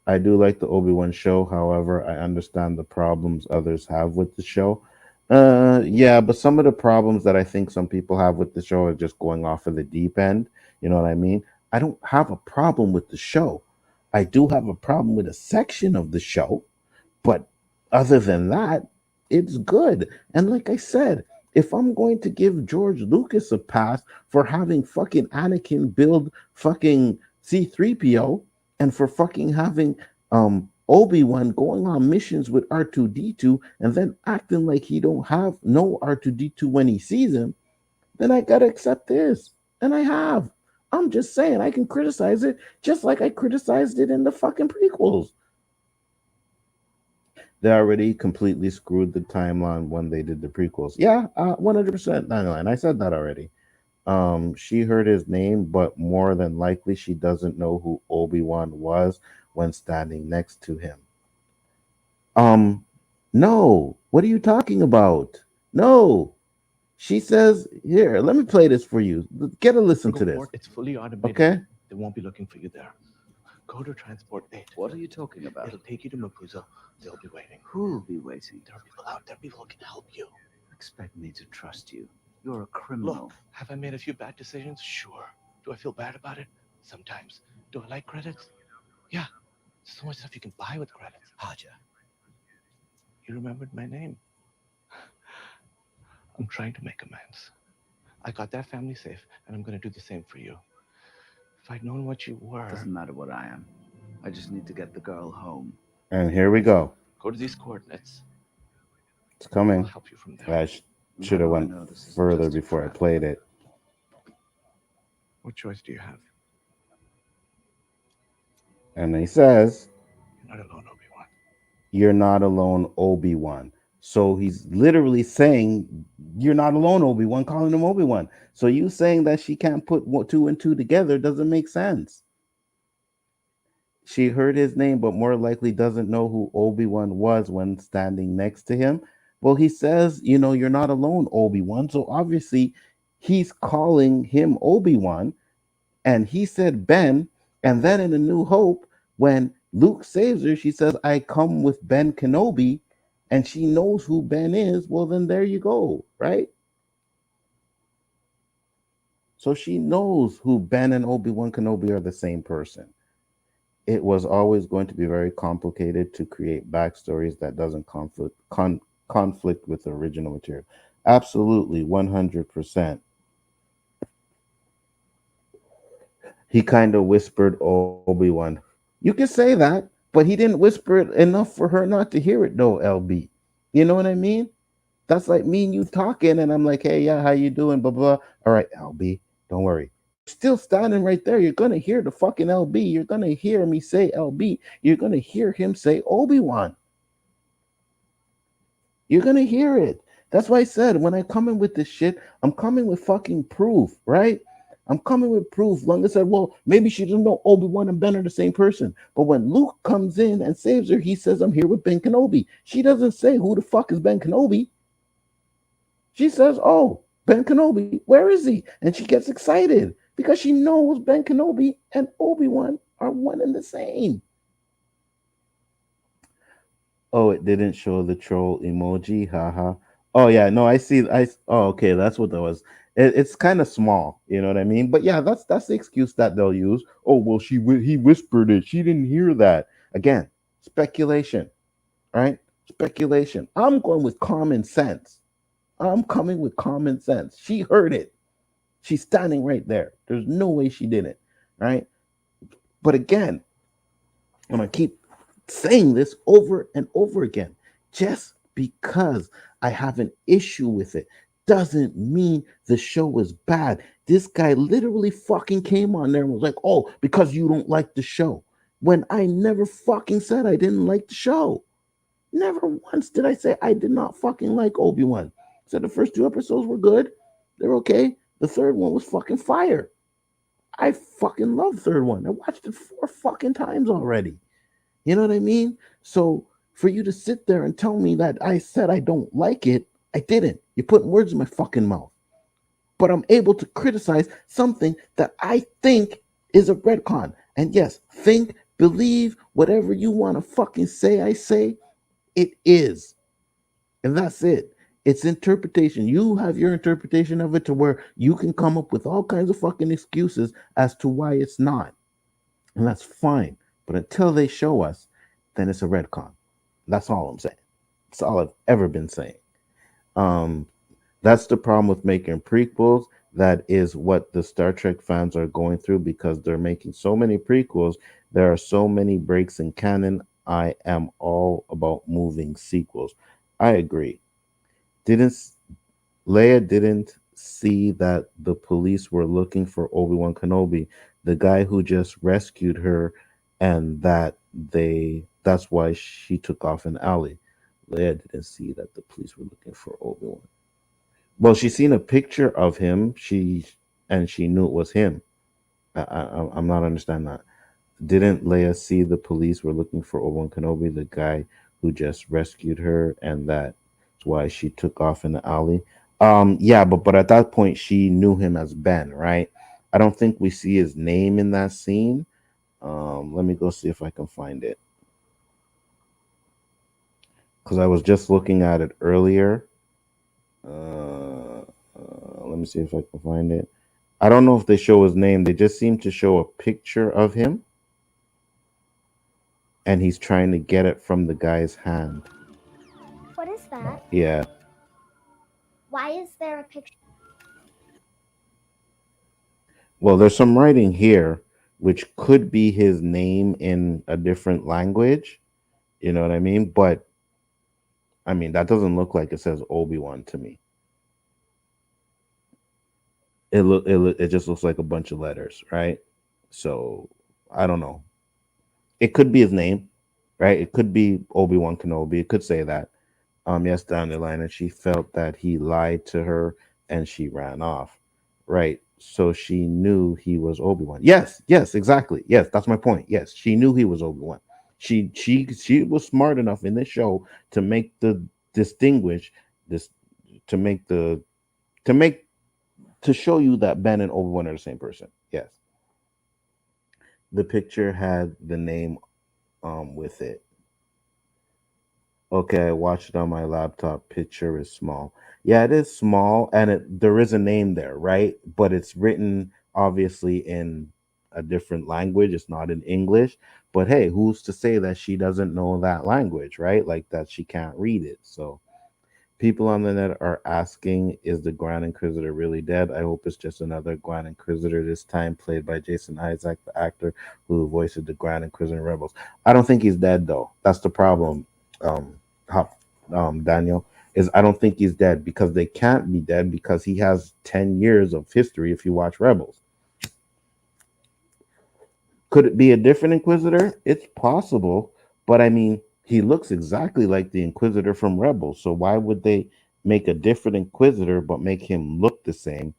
S2: I do like the Obi-Wan show. However, I understand the problems others have with the show. Yeah, but some of the problems that I think some people have with the show are just going off of the deep end. You know what I mean? I don't have a problem with the show. I do have a problem with a section of the show. But other than that, it's good. And like I said, if I'm going to give George Lucas a pass for having fucking Anakin build fucking C-3PO and for fucking having Obi-Wan going on missions with R2-D2 and then acting like he don't have no R2-D2 when he sees him, then I gotta accept this. And I have. I'm just saying I can criticize it just like I criticized it in the fucking prequels. They already completely screwed the timeline when they did the prequels. Yeah, 100%. I said that already. She heard his name, but more than likely she doesn't know who Obi-Wan was when standing next to him. No. What are you talking about? No. She says, here, let me play this for you. Get a listen to this.
S5: It's fully automated.
S2: Okay?
S5: They won't be looking for you there. Go to Transport 8.
S6: What are you talking about?
S5: It'll take you to Mapuzo. They'll be waiting.
S6: Who will be waiting?
S5: There are people out there. People who can help you.
S6: Expect me to trust you. You're a criminal.
S5: Look, have I made a few bad decisions? Sure. Do I feel bad about it? Sometimes. Do I like credits? Yeah. There's so much stuff you can buy with credits. Haja. You remembered my name. I'm trying to make amends. I got that family safe, and I'm going to do the same for you. If I'd known what you were...
S6: Doesn't matter what I am. I just need to get the girl home.
S2: And here we go.
S5: Go to these coordinates.
S2: It's coming.
S5: I'll help you from there.
S2: I should have went further before I played it.
S5: What choice do you have?
S2: And he says,
S5: You're not alone, Obi-Wan.
S2: You're not alone, Obi-Wan. So he's literally saying, you're not alone, Obi-Wan, calling him Obi-Wan. So you saying that she can't put 2 and 2 together doesn't make sense. She heard his name, but more likely doesn't know who Obi-Wan was when standing next to him. Well, he says, you're not alone, Obi-Wan. So obviously he's calling him Obi-Wan. And he said Ben. And then in A New Hope, when Luke saves her, she says, I come with Ben Kenobi. And she knows who Ben is. Well, then there you go, right? So she knows who Ben and Obi-Wan Kenobi are the same person. It was always going to be very complicated to create backstories that doesn't conflict with the original material. Absolutely, 100%. He kind of whispered Obi-Wan. You can say that, but he didn't whisper it enough for her not to hear it, though, LB. You know what I mean? That's like me and you talking, and I'm like, hey, yeah, how you doing? Blah, blah. All right, LB, don't worry. Still standing right there. You're going to hear the fucking LB. You're going to hear me say LB. You're going to hear him say Obi-Wan. You're going to hear it. That's why I said, when I come in with this shit, I'm coming with fucking proof, right? I'm coming with proof. Lunga said, well, maybe she doesn't know Obi-Wan and Ben are the same person. But when Luke comes in and saves her, he says, I'm here with Ben Kenobi. She doesn't say, who the fuck is Ben Kenobi? She says, oh, Ben Kenobi, where is he? And she gets excited because she knows Ben Kenobi and Obi-Wan are one and the same. Oh, it didn't show the troll emoji. Haha. Oh yeah, no, I see. Oh, okay, that's what that was. It's kind of small, you know what I mean? But yeah, that's the excuse that they'll use. Oh well, he whispered it. She didn't hear that. Again, speculation, right? Speculation. I'm going with common sense. I'm coming with common sense. She heard it. She's standing right there. There's no way she didn't, right? But again, I'm gonna keep saying this over and over again. Just because I have an issue with it doesn't mean the show is bad. This guy literally fucking came on there and was like, "Oh, because you don't like the show." When I never fucking said I didn't like the show. Never once did I say I did not fucking like Obi Wan. Said the first two episodes were good. They're okay. The third one was fucking fire. I fucking love the third one. I watched it 4 fucking times already. You know what I mean? So for you to sit there and tell me that I said I don't like it, I didn't. You're putting words in my fucking mouth. But I'm able to criticize something that I think is a retcon. And yes, think, believe, whatever you want to fucking say, I say, it is. And that's it. It's interpretation. You have your interpretation of it to where you can come up with all kinds of fucking excuses as to why it's not. And that's fine. But until they show us, then it's a retcon. That's all I'm saying. That's all I've ever been saying. Um, that's the problem with making prequels. That is what the Star Trek fans are going through because they're making so many prequels. There are so many breaks in canon. I am all about moving sequels. I agree. Didn't Leia didn't see that the police were looking for Obi-Wan Kenobi, the guy who just rescued her, and that's why she took off in the alley. Leia didn't see that the police were looking for Obi-Wan. Well, she seen a picture of him. She knew it was him. I'm not understanding that. Didn't Leia see the police were looking for Obi-Wan Kenobi, the guy who just rescued her, and that's why she took off in the alley? Yeah, but at that point she knew him as Ben, right? I don't think we see his name in that scene. Let me go see if I can find it because I was just looking at it earlier. Let me see if I can find it. I don't know if they show his name. They just seem to show a picture of him, and he's trying to get it from the guy's hand.
S7: What is that?
S2: Yeah.
S7: Why is there a picture?
S2: Well, there's some writing here, which could be his name in a different language. You know what I mean? But I mean, that doesn't look like it says Obi-Wan to me. It just looks like a bunch of letters, right? So I don't know. It could be his name, right? It could be Obi-Wan Kenobi. It could say that. Yes, down the line, and she felt that he lied to her, and she ran off, right? So she knew he was Obi-Wan. Yes, exactly. Yes, that's my point. Yes, she knew he was Obi-Wan. She was smart enough in this show to make the distinguish this to make the to make to show you that Ben and Obi-Wan are the same person. Yes. The picture had the name with it. Okay, I watched it on my laptop. Picture is small. Yeah, it is small, and there is a name there, right? But it's written obviously in a different language. It's not in English. But hey, who's to say that she doesn't know that language, right? Like that she can't read it. So people on the net are asking, is the Grand Inquisitor really dead? I hope it's just another Grand Inquisitor, this time played by Jason Isaac, the actor who voiced the Grand Inquisitor in Rebels. I don't think he's dead, though. That's the problem, Daniel, is I don't think he's dead because they can't be dead because he has 10 years of history if you watch Rebels. Could it be a different Inquisitor? It's possible, but I mean, he looks exactly like the Inquisitor from Rebels. So why would they make a different Inquisitor but make him look the same?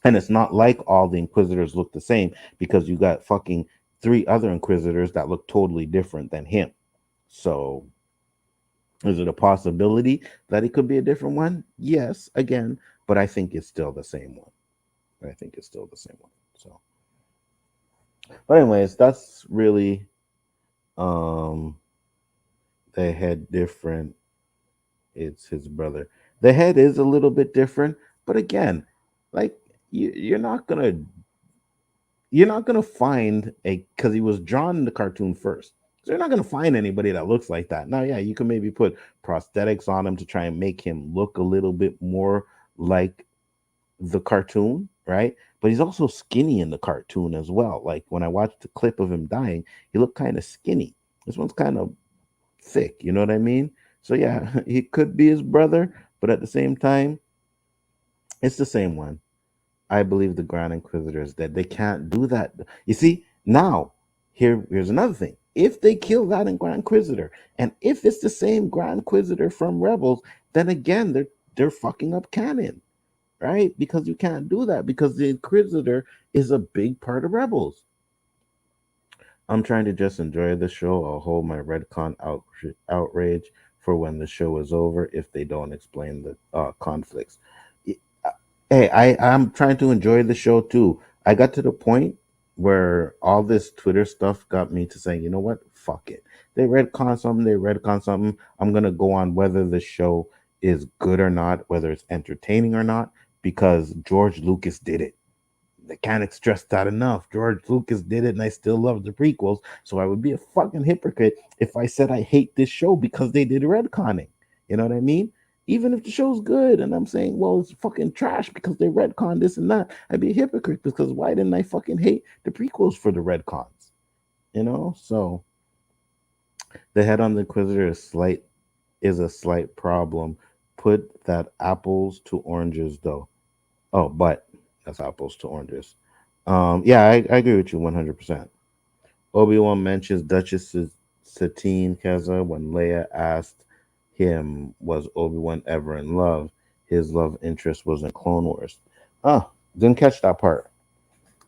S2: And it's not like all the Inquisitors look the same because you got fucking 3 other Inquisitors that look totally different than him. So is it a possibility that it could be a different one? Yes, again, but I think it's still the same one. I think it's still the same one. So But anyways, that's really um the head different. It's his brother. The head is a little bit different, but again, like you're not gonna find a because he was drawn in the cartoon first. So you're not gonna find anybody that looks like that. Now, yeah, you can maybe put prosthetics on him to try and make him look a little bit more like the cartoon, right? But he's also skinny in the cartoon as well. Like when I watched the clip of him dying, he looked kind of skinny. This one's kind of thick, you know what I mean? So yeah, he could be his brother, but at the same time, it's the same one. I believe the Grand Inquisitor is dead. They can't do that. You see, now here's another thing. If they kill that in Grand Inquisitor, and if it's the same Grand Inquisitor from Rebels, then again they're fucking up canon, right? Because you can't do that because the Inquisitor is a big part of Rebels. I'm trying to just enjoy the show. I'll hold my Redcon outrage for when the show is over if they don't explain the conflicts. Y- uh, Hey, I'm trying to enjoy the show too. I got to the point where all this Twitter stuff got me to saying, you know what? Fuck it. They redcon something. I'm gonna go on whether the show is good or not, whether it's entertaining or not, because George Lucas did it. They can't stress that enough. George Lucas did it, and I still love the prequels. So I would be a fucking hypocrite if I said I hate this show because they did retconning. You know what I mean? Even if the show's good, and I'm saying, well, it's fucking trash because they retcon this and that, I'd be a hypocrite because why didn't I fucking hate the prequels for the retcons? You know? So the head on the Inquisitor is a slight problem. Put that apples to oranges though. Oh, but that's apples to oranges. Yeah, I agree with you 100%. Obi Wan mentions Duchess Satine Keza when Leia asked him, "Was Obi Wan ever in love?" His love interest was in Clone Wars. Oh, didn't catch that part.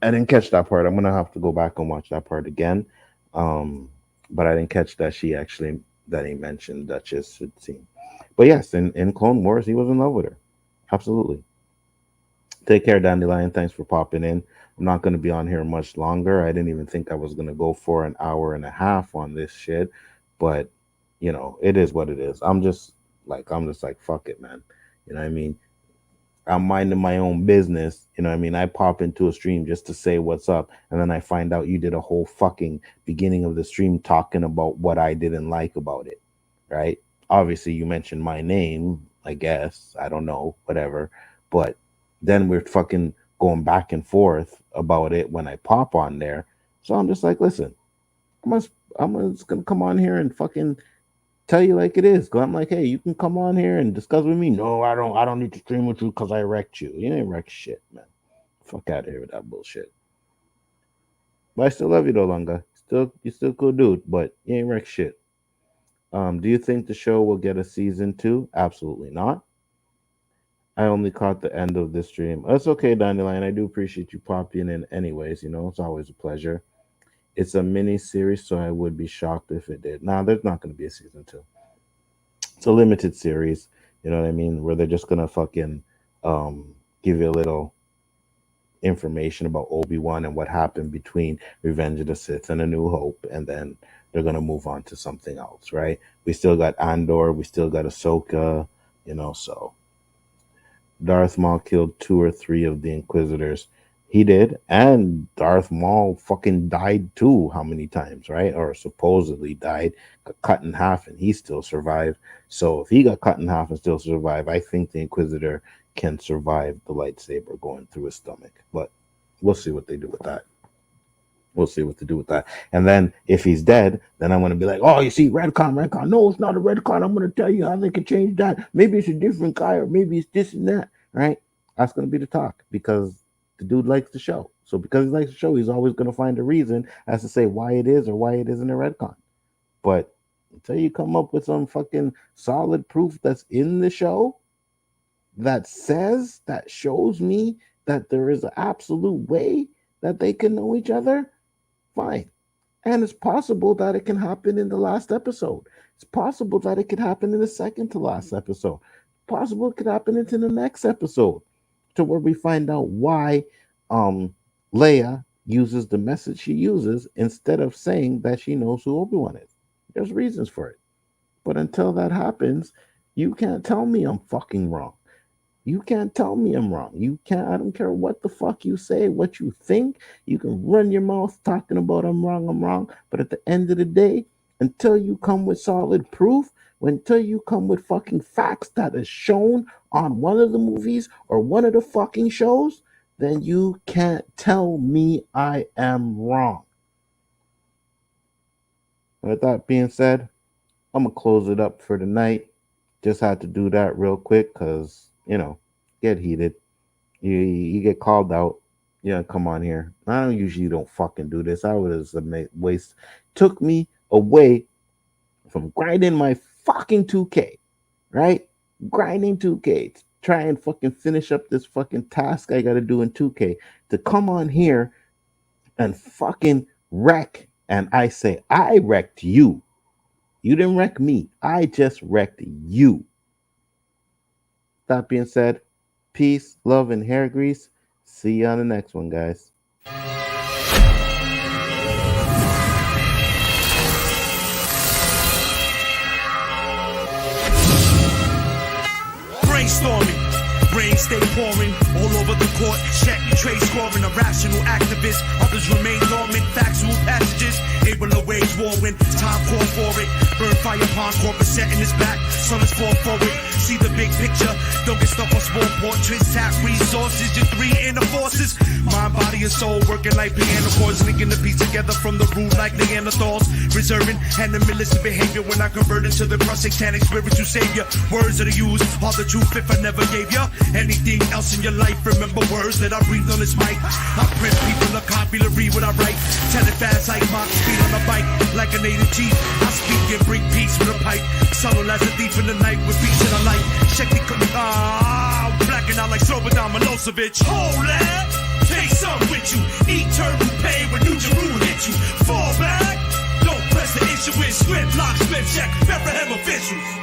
S2: I didn't catch that part. I'm gonna have to go back and watch that part again. Um, but I didn't catch that that he mentioned Duchess Satine. But yes, in Clone Wars, he was in love with her. Absolutely. Take care, Dandelion. Thanks for popping in. I'm not going to be on here much longer. I didn't even think I was going to go for an hour and a half on this shit, but it is what it is. I'm just like, fuck it, man. You know what I mean? I'm minding my own business. You know what I mean? I pop into a stream just to say what's up, and then I find out you did a whole fucking beginning of the stream talking about what I didn't like about it, right? Obviously, you mentioned my name, I guess. I don't know, whatever. But then we're fucking going back and forth about it when I pop on there. So I'm just like, listen, I'm just, I'm just gonna come on here and fucking tell you like it is. Cause I'm like, hey, you can come on here and discuss with me. No, I don't. I don't need to stream with you because I wrecked you. You ain't wrecked shit, man. Fuck out of here with that bullshit. But I still love you though, Lunga. You still cool dude, but you ain't wrecked shit. Do you think the show will get a season two? Absolutely not. I only caught the end of this stream. That's okay, Dandelion. I do appreciate you popping in anyways. It's always a pleasure. It's a mini series, so I would be shocked if it did. Now, there's not going to be a season two. It's a limited series, you know what I mean? Where they're just going to fucking give you a little information about Obi Wan and what happened between Revenge of the Sith and A New Hope, and then they're gonna move on to something else, right? We still got Andor, we still got Ahsoka, so Darth Maul killed two or three of the Inquisitors. He did, and Darth Maul fucking died too. How many times, right? Or supposedly died, got cut in half, and he still survived. So if he got cut in half and still survived, I think the Inquisitor can survive the lightsaber going through his stomach. But we'll see what they do with that. We'll see what to do with that. And then if he's dead, then I'm gonna be like, oh, you see, redcon, redcon. No, it's not a redcon. I'm gonna tell you how they can change that. Maybe it's a different guy, or maybe it's this and that, right? That's gonna be the talk because the dude likes the show. So because he likes the show, he's always gonna find a reason as to say why it is or why it isn't a redcon. But until you come up with some fucking solid proof that's in the show that shows me that there is an absolute way that they can know each other, fine. And it's possible that it can happen in the last episode. It's possible that it could happen in the second to last episode. Possible it could happen into the next episode to where we find out why Leia uses the message she uses instead of saying that she knows who Obi Wan is. There's reasons for it. But until that happens, you can't tell me I'm fucking wrong. You can't tell me I'm wrong. You can't, I don't care what the fuck you say, what you think. You can run your mouth talking about I'm wrong. But at the end of the day, until you come with solid proof, until you come with fucking facts that is shown on one of the movies or one of the fucking shows, then you can't tell me I am wrong. With that being said, I'm going to close it up for tonight. Just had to do that real quick because, get heated. You get called out. Come on here. I usually don't fucking do this. I was a waste. Took me away from grinding my fucking 2K, right? Grinding 2K. Try and fucking finish up this fucking task I got to do in 2K. To come on here and fucking wreck. And I say, I wrecked you. You didn't wreck me. I just wrecked you. That being said, peace, love, and hair grease. See you on the next one, guys.
S1: Brainstorming, brains stay pouring all over the court. Check, trade scoring, a rational activist. Others remain dormant, factual passages. Able to wage war when time call for it. Burn fire upon corporate setting his back. Sun is fall forward. See the big picture. Don't get stuck on small portraits. Tap resources, your three inner forces. Mind, body, and soul working like piano chords. Linking the piece together from the root like Neanderthals. Reserving animalistic behavior when I convert into the cross satanic spiritual savior. Words that are used are the truth if I never gave ya anything else in your life. Remember words that I breathed on this mic. I print people a copy to read what I write. Tell it fast like Mach speed on a bike. Like a native chief, I speak and bring peace with a pipe. Subtle as a thief in the night with beats in a light. Check the I'm blacking out like Slobodan Milosevic. Hold that, take some with you. Eternal pain when New Jerusalem hit you. Fall back, don't press the issue with script, lock, split check, Bethlehem officials.